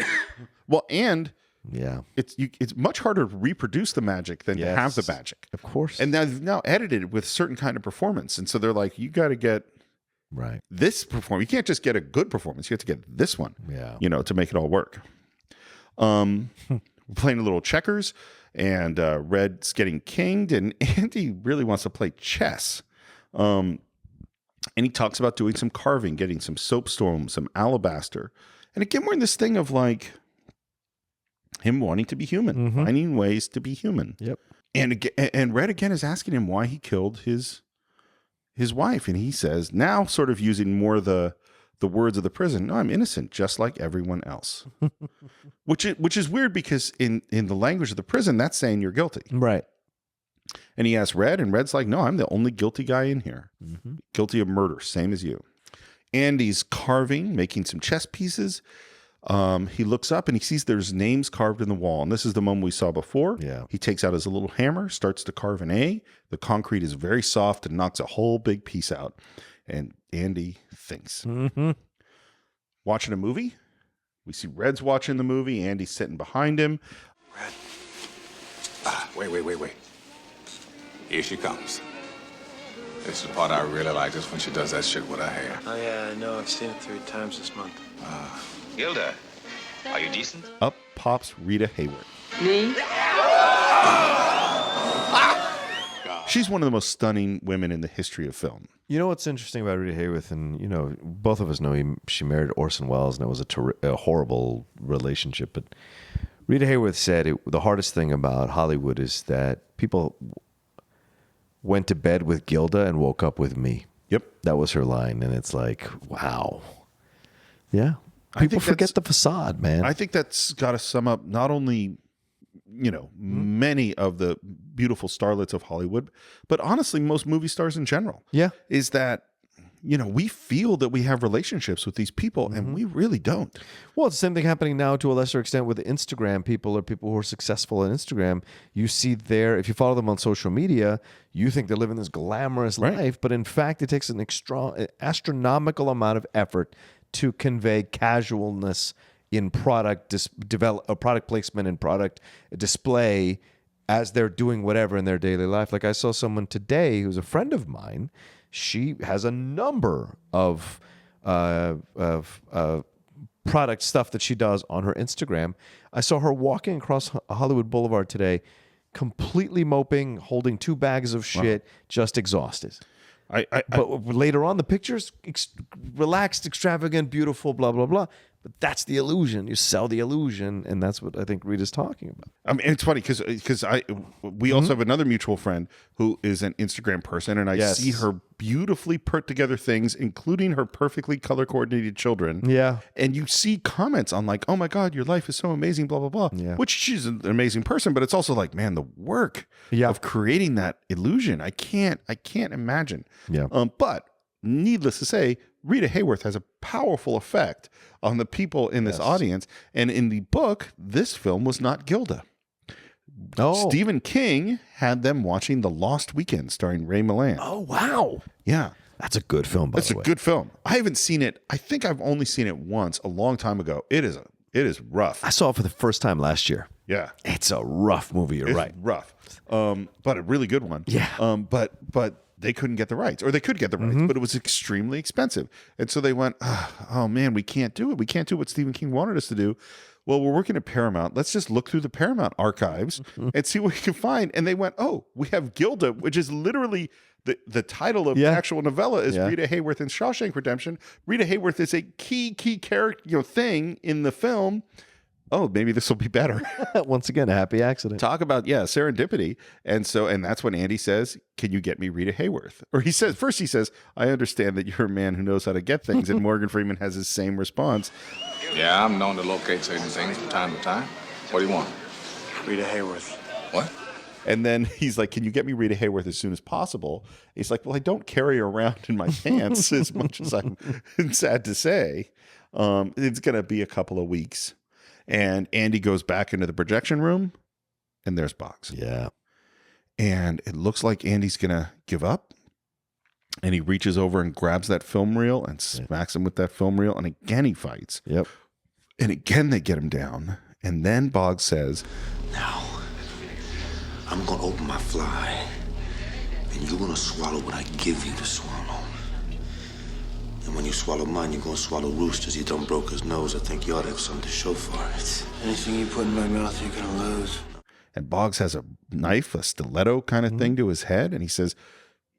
Well, and yeah, it's much harder to reproduce the magic than to have the magic. Of course. And they've now edited it with certain kind of performance. And so they're like, you got to get this performance. You can't just get a good performance. You have to get this one, to make it all work. We're playing a little checkers, and Red's getting kinged, and Andy really wants to play chess. And he talks about doing some carving, getting some soapstone, some alabaster. And again, we're in this thing of like him wanting to be human, finding ways to be human. Yep. And Red again is asking him why he killed his wife. And he says, now sort of using more the words of the prison, no, I'm innocent, just like everyone else. which is weird because in the language of the prison, that's saying you're guilty. Right. And he asks Red, and Red's like, no, I'm the only guilty guy in here. Guilty of murder, same as you. Andy's carving, making some chess pieces. He looks up and he sees there's names carved in the wall. And this is the moment we saw before. Yeah. He takes out his little hammer, starts to carve an A. The concrete is very soft and knocks a whole big piece out. And Andy thinks. Watching a movie. We see Red's watching the movie. Andy's sitting behind him. Red. Wait. Here she comes. This is the part I really like, just when she does that shit with her hair. Oh, yeah, I know. I've seen it 3 times this month. Gilda, are you decent? Up pops Rita Hayworth. Me? She's one of the most stunning women in the history of film. You know what's interesting about Rita Hayworth, and both of us know she married Orson Welles, and it was a horrible relationship. But Rita Hayworth said the hardest thing about Hollywood is that people went to bed with Gilda and woke up with me. Yep, that was her line, and it's like, wow, yeah. People forget the facade, man. I think that's got to sum up not only many of the beautiful starlets of Hollywood, but honestly, most movie stars in general. Yeah. Is that, we feel that we have relationships with these people and we really don't. Well, it's the same thing happening now to a lesser extent with Instagram people or people who are successful on Instagram. You see if you follow them on social media, you think they're living this glamorous life, but in fact, it takes an astronomical amount of effort to convey casualness in product product placement and product display as they're doing whatever in their daily life. Like I saw someone today who's a friend of mine. She has a number of product stuff that she does on her Instagram. I saw her walking across Hollywood Boulevard today, completely moping, holding 2 bags of shit, just exhausted. But later on, the pictures, relaxed, extravagant, beautiful, blah, blah, blah. But that's the illusion. You sell the illusion, and that's what I think Rita's talking about. I mean, it's funny because we also have another mutual friend who is an Instagram person, and I see her beautifully put together things, including her perfectly color coordinated children. Yeah, and you see comments on like, "Oh my God, your life is so amazing," blah blah blah. Yeah, which she's an amazing person, but it's also like, man, the work of creating that illusion, I can't imagine. Yeah, but needless to say, Rita Hayworth has a powerful effect on the people in this audience. And in the book, this film was not Gilda. Oh. Stephen King had them watching The Lost Weekend starring Ray Milland. Oh, wow. Yeah. That's a good film, by the way. That's a good film. I haven't seen it. I think I've only seen it once a long time ago. It is rough. I saw it for the first time last year. Yeah. It's a rough movie. You're right. Rough. But a really good one. Yeah. But they couldn't get the rights, or they could get the rights, but it was extremely expensive. And so they went, oh man, we can't do it. We can't do what Stephen King wanted us to do. Well, we're working at Paramount. Let's just look through the Paramount archives and see what we can find. And they went, oh, we have Gilda, which is literally the title of the actual novella is Rita Hayworth in Shawshank Redemption. Rita Hayworth is a key character, thing in the film. Oh, maybe this will be better. Once again, a happy accident. Talk about, serendipity. And that's when Andy says, can you get me Rita Hayworth? Or he says, I understand that you're a man who knows how to get things. And Morgan Freeman has his same response. Yeah, I'm known to locate certain things from time to time. What do you want? Rita Hayworth. What? And then he's like, can you get me Rita Hayworth as soon as possible? He's like, well, I don't carry her around in my pants as much as I'm sad to say. It's going to be a couple of weeks. And Andy goes back into the projection room, and there's Boggs. Yeah. And it looks like Andy's going to give up. And he reaches over and grabs that film reel and smacks him with that film reel. And again, he fights. Yep. And again, they get him down. And then Boggs says, now, I'm going to open my fly, and you're going to swallow what I give you to swallow. And when you swallow mine, you're going to swallow Rooster's. You done broke his nose. I think you ought to have something to show for it. Anything you put in my mouth, you're going to lose. And Boggs has a knife, a stiletto kind of thing to his head. And he says,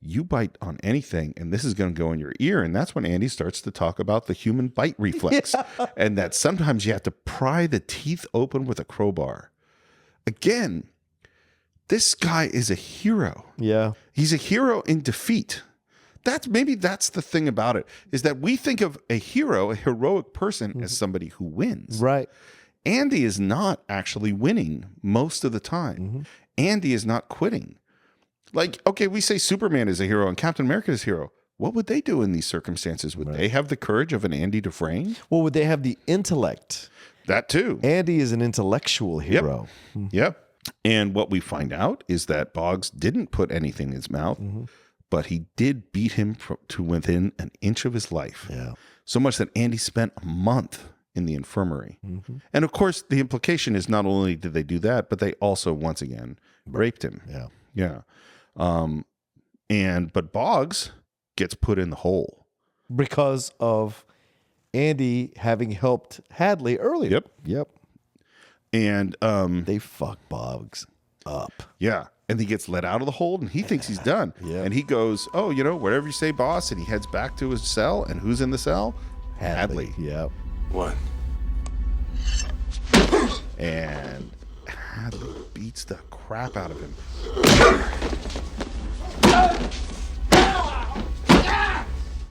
you bite on anything, and this is going to go in your ear. And that's when Andy starts to talk about the human bite reflex. And that sometimes you have to pry the teeth open with a crowbar. Again, this guy is a hero. Yeah. He's a hero in defeat. Maybe that's the thing about it, is that we think of a hero, a heroic person, as somebody who wins. Right. Andy is not actually winning most of the time. Andy is not quitting. Like, okay, we say Superman is a hero and Captain America is a hero. What would they do in these circumstances? Would they have the courage of an Andy Dufresne? Well, would they have the intellect? That too. Andy is an intellectual hero. Yep. And what we find out is that Boggs didn't put anything in his mouth. But he did beat him to within an inch of his life. Yeah. So much that Andy spent a month in the infirmary. And of course, the implication is not only did they do that, but they also, once again, raped him. Yeah. But Boggs gets put in the hole. Because of Andy having helped Hadley earlier. Yep. And they fuck Boggs up. Yeah. And he gets let out of the hold, and he thinks he's done. And he goes, "Oh, whatever you say, boss." And he heads back to his cell. And who's in the cell? Hadley. Yep. What? And Hadley beats the crap out of him.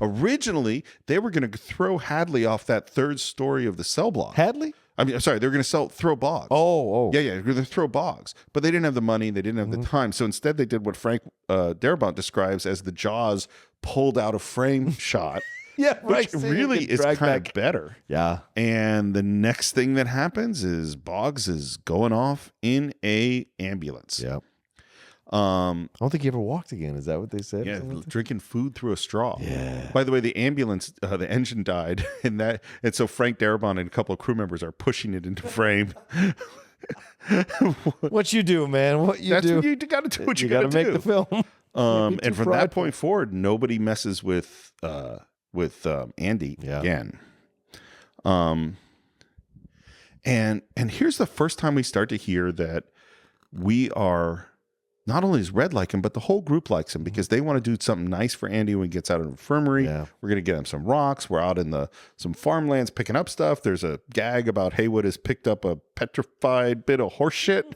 Originally, they were going to throw Hadley off that third story of the cell block. Hadley? I mean, I'm sorry, they were going to throw Boggs. Oh. Yeah, they're going to throw Boggs. But they didn't have the money. They didn't have the time. So instead, they did what Frank Darabont describes as the Jaws pulled out of frame shot. Yeah, right. Which really is kind of better. Yeah. And the next thing that happens is Boggs is going off in a ambulance. Yep. I don't think he ever walked again. Is that what they said? Yeah, drinking food through a straw. Yeah. By the way, the ambulance, the engine died, and so Frank Darabont and a couple of crew members are pushing it into frame. What you do, man? What you That's do? What you got to do. What you got got to make the film. And from that point forward, nobody messes with Andy again. And here's the first time we start to hear that we are. Not only does Red like him, but the whole group likes him because they want to do something nice for Andy when he gets out of the infirmary. Yeah. We're going to get him some rocks. We're out in some farmlands picking up stuff. There's a gag about Haywood has picked up a petrified bit of horse shit,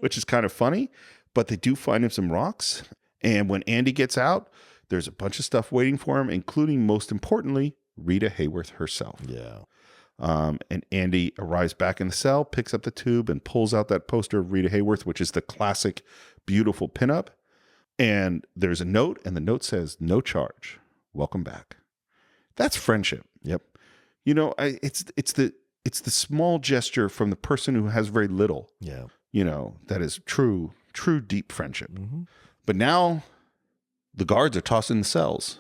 which is kind of funny. But they do find him some rocks. And when Andy gets out, there's a bunch of stuff waiting for him, including, most importantly, Rita Hayworth herself. Yeah. And Andy arrives back in the cell, picks up the tube, and pulls out that poster of Rita Hayworth, which is the classic, beautiful pinup. And there's a note, and the note says, "No charge. Welcome back." That's friendship. Yep. It's the small gesture from the person who has very little. Yeah. That is true, deep friendship. Mm-hmm. But now the guards are tossing the cells,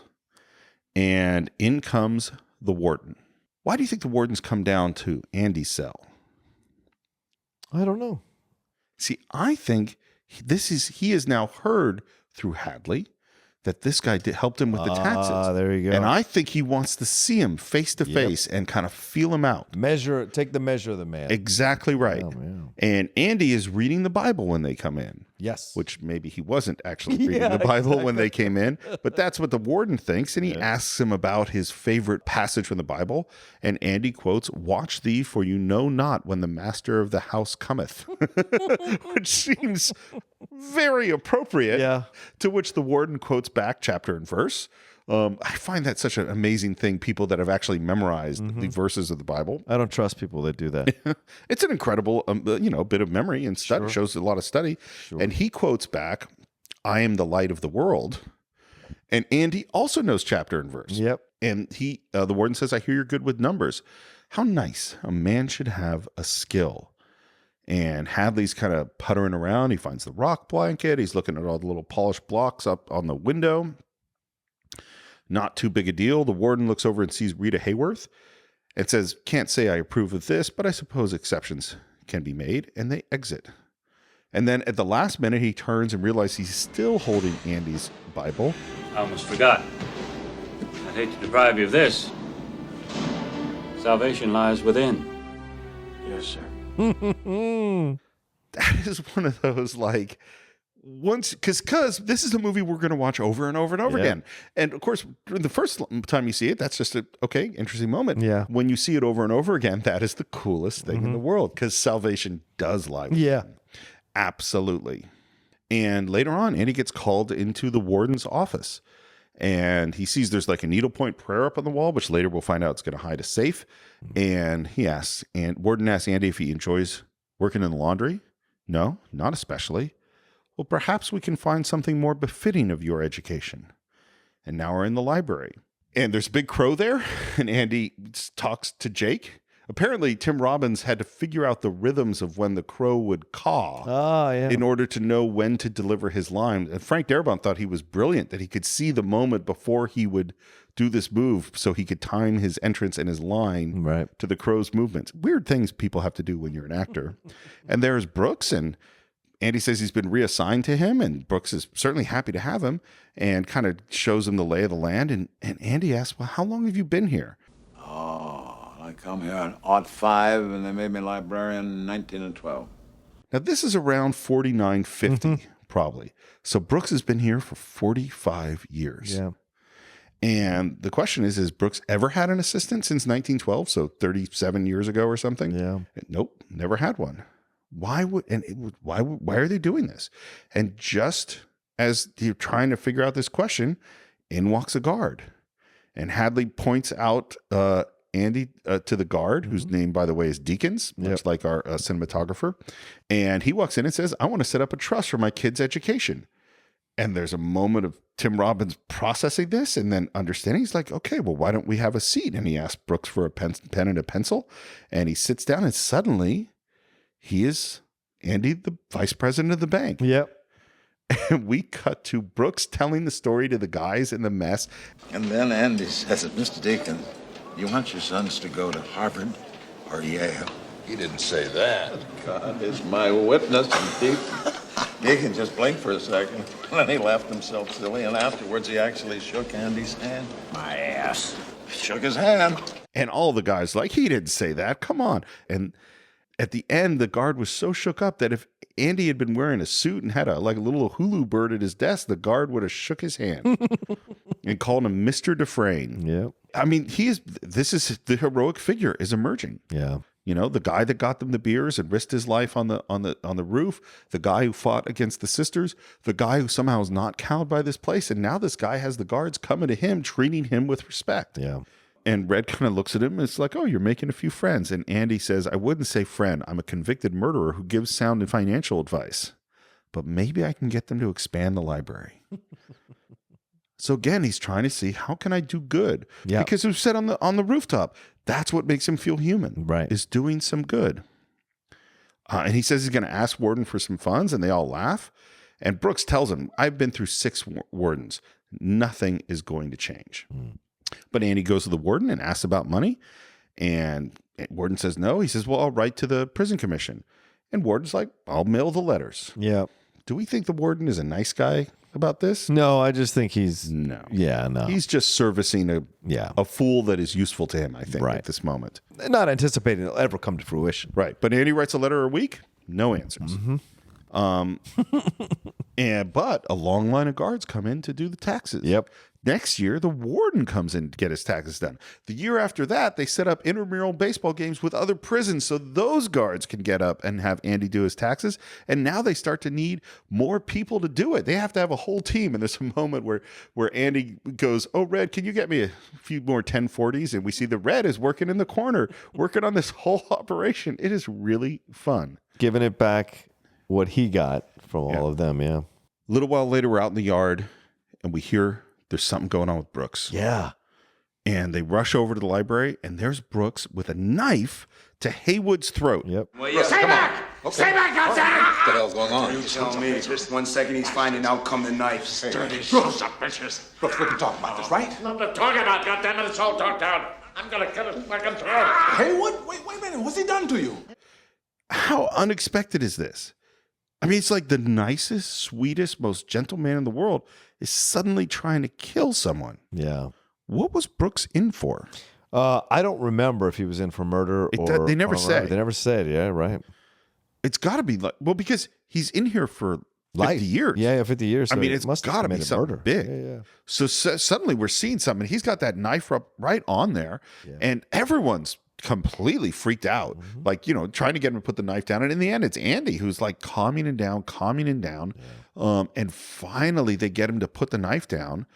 and in comes the warden. Why do you think the wardens come down to Andy's cell? I don't know. See, I think he has now heard through Hadley that this guy helped him with the taxes. There you go. And I think he wants to see him face to face and kind of feel him out. Take the measure of the man. Exactly right. Oh, yeah. And Andy is reading the Bible when they come in. Yes. Which maybe he wasn't actually reading the Bible when they came in, but that's what the warden thinks. And he asks him about his favorite passage from the Bible. And Andy quotes, "Watch thee, for you know not when the master of the house cometh," which seems very appropriate. Yeah. To which the warden quotes back chapter and verse. I find that such an amazing thing, people that have actually memorized the verses of the Bible. I don't trust people that do that. It's an incredible, bit of memory and study. Sure. Shows a lot of study. Sure. And he quotes back, "I am the light of the world." And Andy also knows chapter and verse. Yep. And the warden says, "I hear you're good with numbers." How nice. A man should have a skill. And Hadley's kind of puttering around. He finds the rock blanket. He's looking at all the little polished blocks up on the window. Not too big a deal. The warden looks over and sees Rita Hayworth and says, "Can't say I approve of this, but I suppose exceptions can be made." And they exit. And then at the last minute, he turns and realizes he's still holding Andy's Bible. I almost forgot. I'd hate to deprive you of this. Salvation lies within. Yes, sir. That is one of those, because this is a movie we're going to watch over and over and over again. And of course, the first time you see it, that's just interesting moment. Yeah. When you see it over and over again, that is the coolest thing in the world, because salvation does lie within. Yeah. Absolutely. And later on, Andy gets called into the warden's office, and he sees there's a needlepoint prayer up on the wall, which later we'll find out it's going to hide a safe. And warden asks Andy if he enjoys working in the laundry. No, not especially. Well, perhaps we can find something more befitting of your education. And now we're in the library. And there's Big Crow there, and Andy talks to Jake. Apparently, Tim Robbins had to figure out the rhythms of when the crow would caw in order to know when to deliver his line. And Frank Darabont thought he was brilliant, that he could see the moment before he would do this move so he could time his entrance and his line to the crow's movements. Weird things people have to do when you're an actor. And there's Brooks, and Andy says he's been reassigned to him, and Brooks is certainly happy to have him and kind of shows him the lay of the land. And Andy asks, "Well, how long have you been here?" I come here in '05, and they made me librarian in 1912. Now, this is around 4950, probably. So Brooks has been here for 45 years. Yeah. And the question is, has Brooks ever had an assistant since 1912? So 37 years ago or something? Yeah. Nope, never had one. Why are they doing this? And just as you're trying to figure out this question, in walks a guard. And Hadley points out Andy to the guard, whose name, by the way, is Deakins, much like our cinematographer. And he walks in and says, I want to set up a trust for my kid's education. And there's a moment of Tim Robbins processing this and then understanding. He's like, okay, well, why don't we have a seat? And he asks Brooks for a pen and a pencil. And he sits down, and suddenly he is Andy, the vice president of the bank. Yep. And we cut to Brooks telling the story to the guys in the mess. And then Andy says, Mr. Deacon, you want your sons to go to Harvard or Yale? He didn't say that. God is my witness. And Deacon just blinked for a second. And then he laughed himself silly. And afterwards, he actually shook Andy's hand. My ass. Shook his hand. And all the guys like, he didn't say that. Come on. And at the end, the guard was so shook up that if Andy had been wearing a suit and had a little Hulu bird at his desk, the guard would have shook his hand and called him Mr. Dufresne. Yeah. I mean, the heroic figure is emerging. Yeah. You know, the guy that got them the beers and risked his life on the roof, the guy who fought against the sisters, the guy who somehow is not cowed by this place. And now this guy has the guards coming to him, treating him with respect. Yeah. And Red kind of looks at him and it's like, oh, you're making a few friends. And Andy says, I wouldn't say friend. I'm a convicted murderer who gives sound and financial advice. But maybe I can get them to expand the library. So again, he's trying to see, how can I do good? Yeah. Because it was said on the rooftop, that's what makes him feel human. Right. Is doing some good. And he says he's going to ask Warden for some funds, and they all laugh. And Brooks tells him, I've been through 6 wardens. Nothing is going to change. But Andy goes to the warden and asks about money. And Warden says no. He says, well, I'll write to the prison commission. And Warden's like, I'll mail the letters. Yeah. Do we think the warden is a nice guy about this? No, I just think he's... No. Yeah, no. He's just servicing a fool that is useful to him, I think, at this moment. Not anticipating it'll ever come to fruition. Right. But Andy writes a letter a week, no answers. But a long line of guards come in to do the taxes. Yep. Next year, the warden comes in to get his taxes done. The year after that, they set up intramural baseball games with other prisons so those guards can get up and have Andy do his taxes. And now they start to need more people to do it. They have to have a whole team. And there's a moment where Andy goes, oh, Red, can you get me a few more 1040s? And we see the Red is working in the corner, working on this whole operation. It is really fun. Giving it back what he got from all of them, yeah. A little while later, we're out in the yard, and we hear there's something going on with Brooks. Yeah. And they rush over to the library, and there's Brooks with a knife to Haywood's throat. Yep. Well, yeah, stay back! Okay. Stay back, goddamn! What the hell's going on? You tell me. Just 1 second, he's finding out come the knife. Sturdy. Brooks, bitches. Brooks, we can talk about this, right? Nothing to talk about, goddammit. It's all talked out. I'm gonna cut his fucking throat. Haywood? Wait a minute. What's he done to you? How unexpected is this? I mean, it's like the nicest, sweetest, most gentle man in the world is suddenly trying to kill someone. Yeah. What was Brooks in for? I don't remember if he was in for murder or... They never or say. They never said, yeah, right. It's got to be like... Well, because he's in here for 50 years. Yeah, 50 years. I So mean, it's must have got to be committed something murder. big. Yeah. So suddenly we're seeing something. He's got that knife up right on there, and everyone's completely freaked out, like, you know, trying to get him to put the knife down. And in the end, it's Andy who's like calming him down. And finally they get him to put the knife down.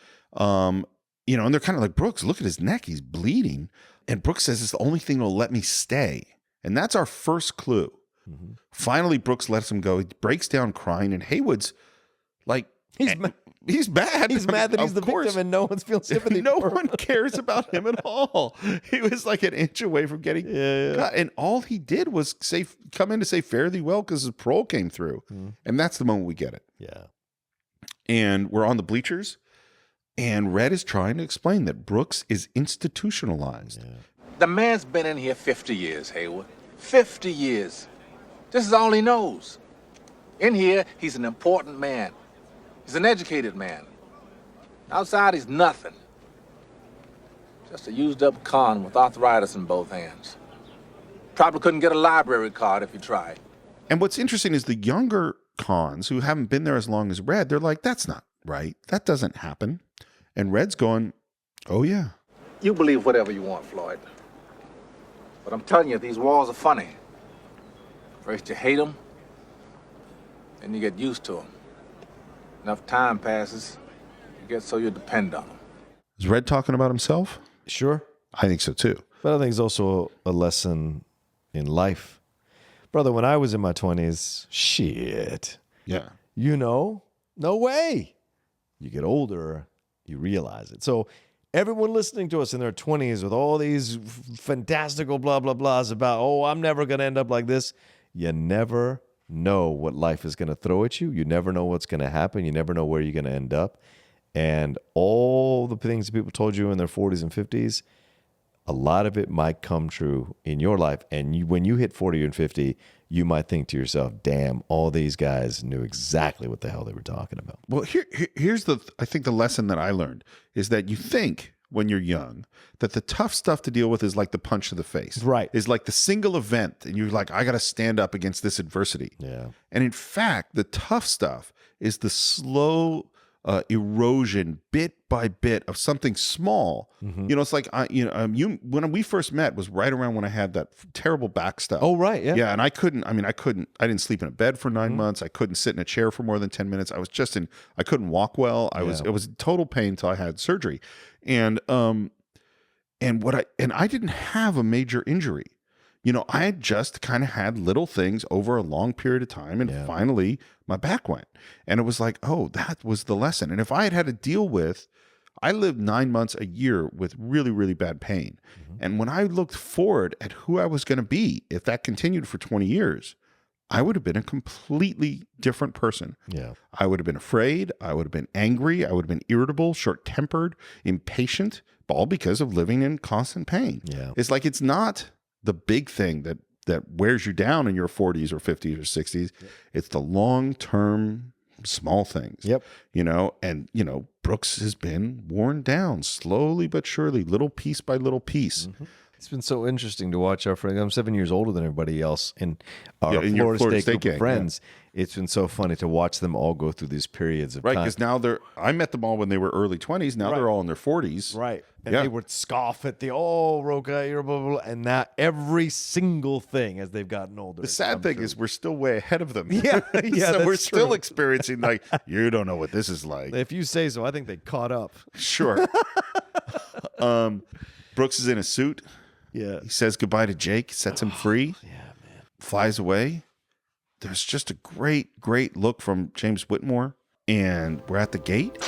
You know, and they're kind of like, Brooks, look at his neck. He's bleeding. And Brooks says, it's the only thing that'll let me stay. And that's our first clue. Finally, Brooks lets him go. He breaks down crying, and Haywood's like, he's mad. He's mad that he's the victim and no one's feeling sympathy. No one cares about him at all. He was like an inch away from getting cut. And all he did was come in to say fare thee well because his parole came through. And that's the moment we get it. Yeah. And we're on the bleachers, and Red is trying to explain that Brooks is institutionalized. The man's been in here 50 years, Haywood. 50 years. This is all he knows. In here, he's an important man. He's an educated man. Outside, he's nothing. Just a used-up con with arthritis in both hands. Probably couldn't get a library card if he tried. And what's interesting is the younger cons who haven't been there as long as Red, they're like, that's not right. That doesn't happen. And Red's going, oh, yeah. You believe whatever you want, Floyd. But I'm telling you, these walls are funny. First you hate them, then you get used to them. Enough time passes, you get so you depend on them. Is Red talking about himself? Sure. I think so, too. But I think it's also a lesson in life. Brother, when I was in my 20s, shit. Yeah. You know, no way. You get older, you realize it. So everyone listening to us in their 20s with all these fantastical blah, blah, blahs about, oh, I'm never going to end up like this. You never know what life is going to throw at you. You never know what's going to happen. You never know where you're going to end up. And all the things that people told you in their 40s and 50s, a lot of it might come true in your life. And when you hit 40 and 50, you might think to yourself, damn, all these guys knew exactly what the hell they were talking about. Well, here's I think the lesson that I learned is that you think when you're young that the tough stuff to deal with is like the punch to the face. Right. Is like the single event. And you're like, I got to stand up against this adversity. Yeah. And in fact, the tough stuff is the slow erosion bit by bit of something small. You know, it's like, when we first met was right around when I had that terrible back stuff. Oh, right. Yeah. Yeah. And I didn't sleep in a bed for 9 months. I couldn't sit in a chair for more than 10 minutes. I couldn't walk well. It was total pain until I had surgery. And I didn't have a major injury. You know, I had just kind of had little things over a long period of time, and finally my back went. And it was like, oh, that was the lesson. And if I had to deal with, I lived 9 months a year with really, really bad pain. And when I looked forward at who I was going to be, if that continued for 20 years, I would have been a completely different person. Yeah. I would have been afraid. I would have been angry. I would have been irritable, short-tempered, impatient, all because of living in constant pain. Yeah. It's like, it's not the big thing that wears you down in your 40s or 50s or 60s. It's the long-term small things. Yep. You know, and, you know, Brooks has been worn down slowly but surely, little piece by little piece. It's been so interesting to watch our friends. I'm 7 years older than everybody else in our in your Florida State group gang, of friends. It's been so funny to watch them all go through these periods of Right, time. because now I met them all when they were early 20s. Now they're all in their 40s. Right. And they would scoff at Roca, you're blah, blah, blah. And now every single thing as they've gotten older. The sad thing is we're still way ahead of them. Yeah, yeah, so we're that's still true. experiencing, like, you don't know what this is like. If you say so, I think they caught up. Sure. Brooks is in a suit. Yeah. He says goodbye to Jake, sets him free. Yeah, man. Flies away. There's just a great, great look from James Whitmore. And we're at the gate.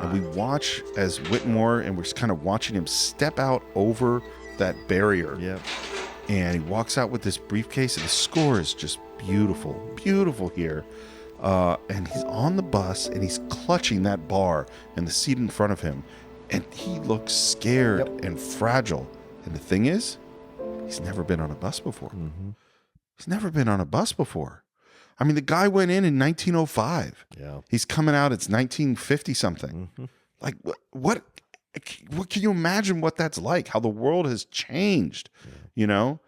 And we watch as Whitmore, and we're just kind of watching him step out over that barrier. Yeah. And he walks out with this briefcase, and the score is just beautiful, beautiful here. And he's on the bus, and he's clutching that bar and the seat in front of him. And he looks scared and fragile. And the thing is, he's never been on a bus before. He's never been on a bus before. I mean, the guy went in 1905. Yeah. He's coming out, it's 1950 something. Like, what can you imagine what that's like? How the world has changed, you know?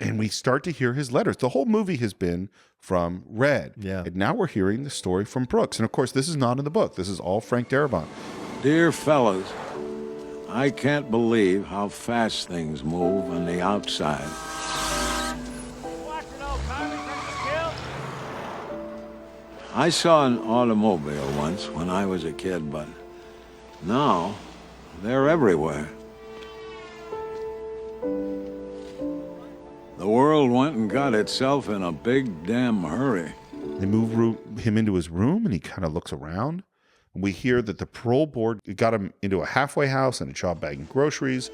And we start to hear his letters. The whole movie has been from Red. Yeah. And now we're hearing the story from Brooks. And of course, this is not in the book. This is all Frank Darabont. Dear fellas, I can't believe how fast things move on the outside. I saw an automobile once when I was a kid, but now they're everywhere. The world went and got itself in a big damn hurry. They move him into his room, and he kind of looks around. And we hear that the parole board got him into a halfway house and a job bagging groceries.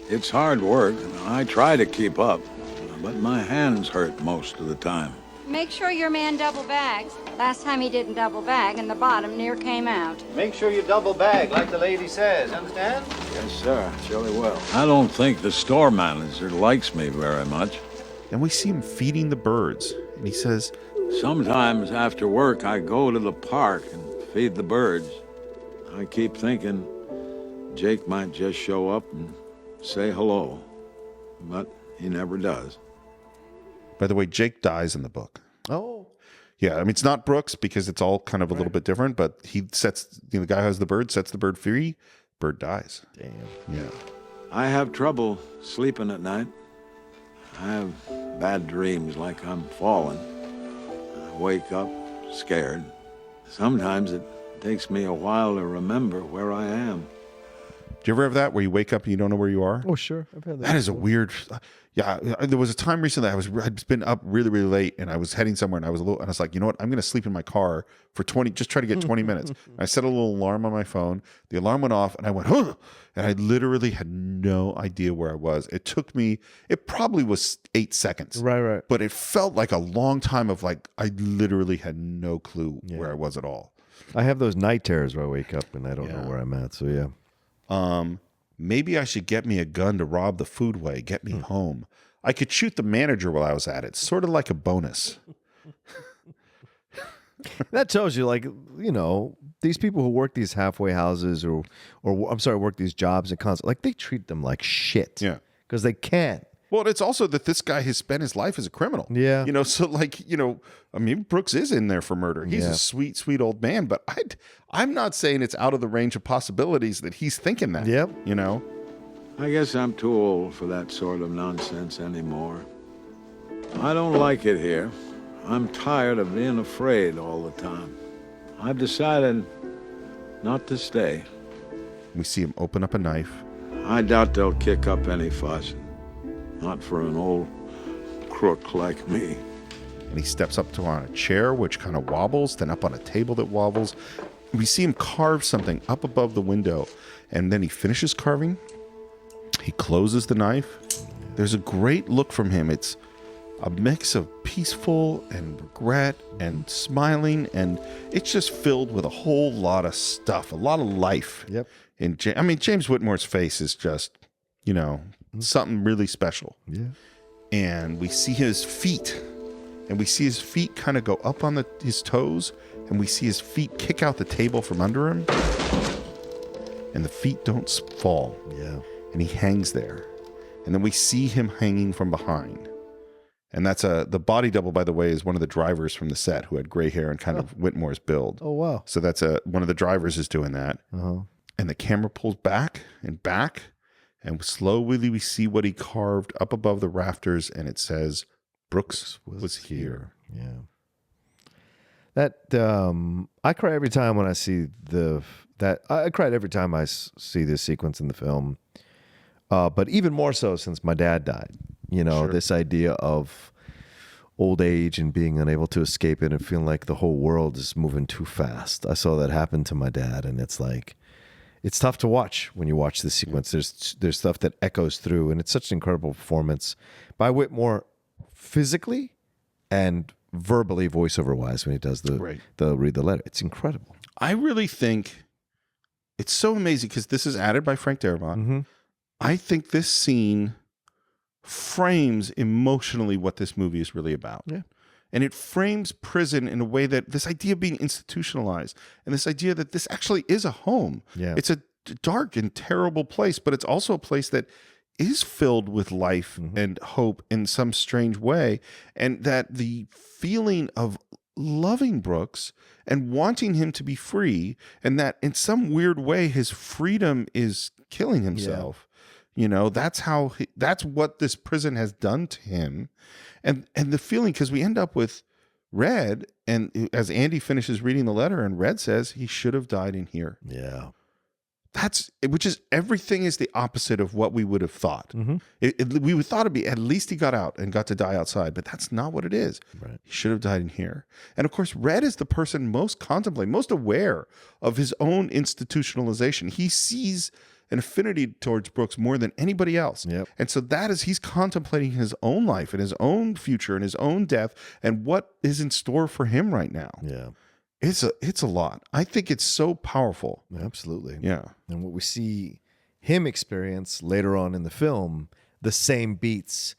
It's hard work, and I try to keep up, but my hands hurt most of the time. Make sure your man double bags. Last time he didn't double bag, and the bottom near came out. Make sure you double bag, like the lady says. Understand? Yes, sir. Surely will. I don't think the store manager likes me very much. And we see him feeding the birds. And he says, sometimes after work, I go to the park and feed the birds. I keep thinking Jake might just show up and say hello, but he never does. By the way, Jake dies in the book. Oh. Yeah, I mean, it's not Brooks because it's all kind of a little bit different, but he sets, the guy who has the bird sets the bird free, bird dies. Damn. Yeah. I have trouble sleeping at night. I have bad dreams like I'm falling. I wake up scared. Sometimes it takes me a while to remember where I am. Do you ever have that where you wake up and you don't know where you are? Oh, sure. I've had that. That is a weird. Yeah, there was a time recently I'd been up really, really late and I was heading somewhere and I was like, you know what? I'm going to sleep in my car for 20, just try to get 20 minutes. I set a little alarm on my phone. The alarm went off and I went, huh! And I literally had no idea where I was. It took me, it probably was 8 seconds. Right. But it felt like a long time of like, I literally had no clue where I was at all. I have those night terrors where I wake up and I don't know where I'm at. So yeah. Maybe I should get me a gun to rob the foodway, get me home. I could shoot the manager while I was at it, sort of like a bonus. That tells you, like, these people who work these halfway houses or I'm sorry, work these jobs and constantly, like, they treat them like shit. Yeah. Because they can't. Well, it's also that this guy has spent his life as a criminal. Yeah. So like, I mean, Brooks is in there for murder. He's a sweet, sweet old man, but I'm not saying it's out of the range of possibilities that he's thinking that. Yep. I guess I'm too old for that sort of nonsense anymore. I don't like it here. I'm tired of being afraid all the time. I've decided not to stay. We see him open up a knife. I doubt they'll kick up any fuss. Not for an old crook like me. And he steps up to on a chair, which kind of wobbles, then up on a table that wobbles. We see him carve something up above the window, and then he finishes carving. He closes the knife. There's a great look from him. It's a mix of peaceful and regret and smiling, and it's just filled with a whole lot of stuff, a lot of life. Yep. I mean, James Whitmore's face is just, something really special. Yeah. And we see his feet, and we see his feet kind of go up on his toes, and we see his feet kick out the table from under him, and the feet don't fall. Yeah. And he hangs there. And then we see him hanging from behind. And that's the body double, by the way, is one of the drivers from the set who had gray hair and kind of Whitmore's build. Oh, wow. So that's one of the drivers is doing that. Uh-huh. And the camera pulls back, and slowly we see what he carved up above the rafters, and it says, Brooks was here. Yeah. That I cry every time when I see I cried every time I see this sequence in the film. But even more so since my dad died. This idea of old age and being unable to escape it and feeling like the whole world is moving too fast. I saw that happen to my dad, and it's like, it's tough to watch when you watch this sequence. There's stuff that echoes through, and it's such an incredible performance by Whitmore physically and verbally, voiceover wise, when he does the read the letter. It's incredible. I really think it's so amazing because this is added by Frank Darabont. Mm-hmm. I think this scene frames emotionally what this movie is really about. Yeah. And it frames prison in a way that this idea of being institutionalized and this idea that this actually is a home. Yeah. It's a dark and terrible place, but it's also a place that is filled with life and hope in some strange way. And that the feeling of loving Brooks and wanting him to be free, and that in some weird way, his freedom is killing himself. That's that's what this prison has done to him. And the feeling, because we end up with Red, and as Andy finishes reading the letter, and Red says he should have died in here. Yeah. Which is everything is the opposite of what we would have thought. Mm-hmm. We would thought it'd be at least he got out and got to die outside, but that's not what it is. Right. He should have died in here. And of course, Red is the person most aware of his own institutionalization. He sees an affinity towards Brooks more than anybody else. Yep. And so he's contemplating his own life and his own future and his own death and what is in store for him right now. Yeah. It's a lot. I think it's so powerful. Absolutely. Yeah. And what we see him experience later on in the film, the same beats,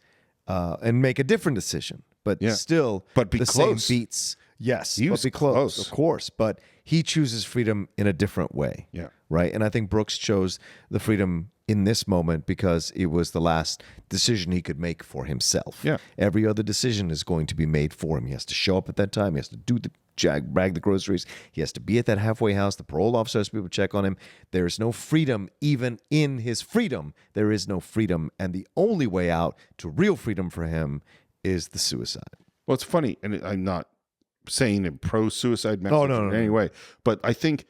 and make a different decision, but still but be the close. same beats. Yes, He but was be close. of course, but he chooses freedom in a different way. Yeah. Right? And I think Brooks chose the freedom in this moment because it was the last decision he could make for himself. Yeah. Every other decision is going to be made for him. He has to show up at that time. He has to do the bag the groceries. He has to be at that halfway house. The parole officer has to be able to check on him. There is no freedom even in his freedom. There is no freedom. And the only way out to real freedom for him is the suicide. Well, it's funny, and I'm not saying a pro-suicide message no, in any way, but I think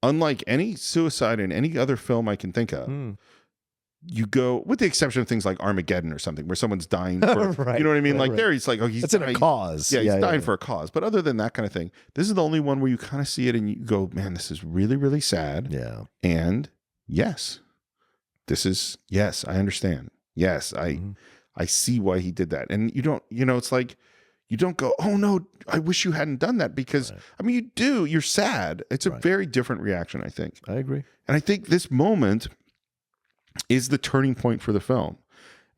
unlike any suicide in any other film I can think of, you go, with the exception of things like Armageddon or something, where someone's dying for, Right, you know what I mean? right, Like right. there, he's like, oh, he's That's in a dying. cause. Yeah, he's Yeah, dying yeah. for a cause. But other than that kind of thing, this is the only one where you kind of see it and you go, man, this is really, really sad. Yeah. And yes, I understand. Yes, I see why he did that. And you don't, it's like, you don't go, oh no, I wish you hadn't done that, because I mean, you do, you're sad. It's a very different reaction, I think. I agree. And I think this moment is the turning point for the film.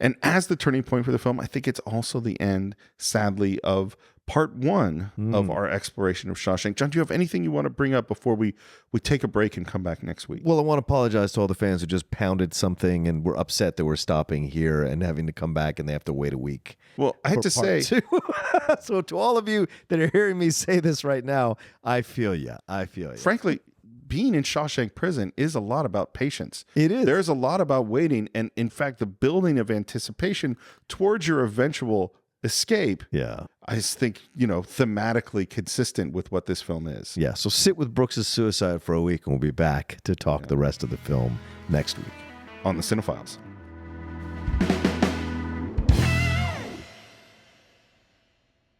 And as the turning point for the film, I think it's also the end, sadly, of part one of our exploration of Shawshank. John, do you have anything you want to bring up before we take a break and come back next week? Well, I want to apologize to all the fans who just pounded something and were upset that we're stopping here and having to come back and they have to wait a week. Well, I had to say, so to all of you that are hearing me say this right now, I feel you. Frankly, being in Shawshank Prison is a lot about patience. It is. There's a lot about waiting, and in fact, the building of anticipation towards your eventual escape. Yeah. I just think, thematically consistent with what this film is. Yeah. So sit with Brooks' suicide for a week and we'll be back to talk the rest of the film next week on the Cine-Files.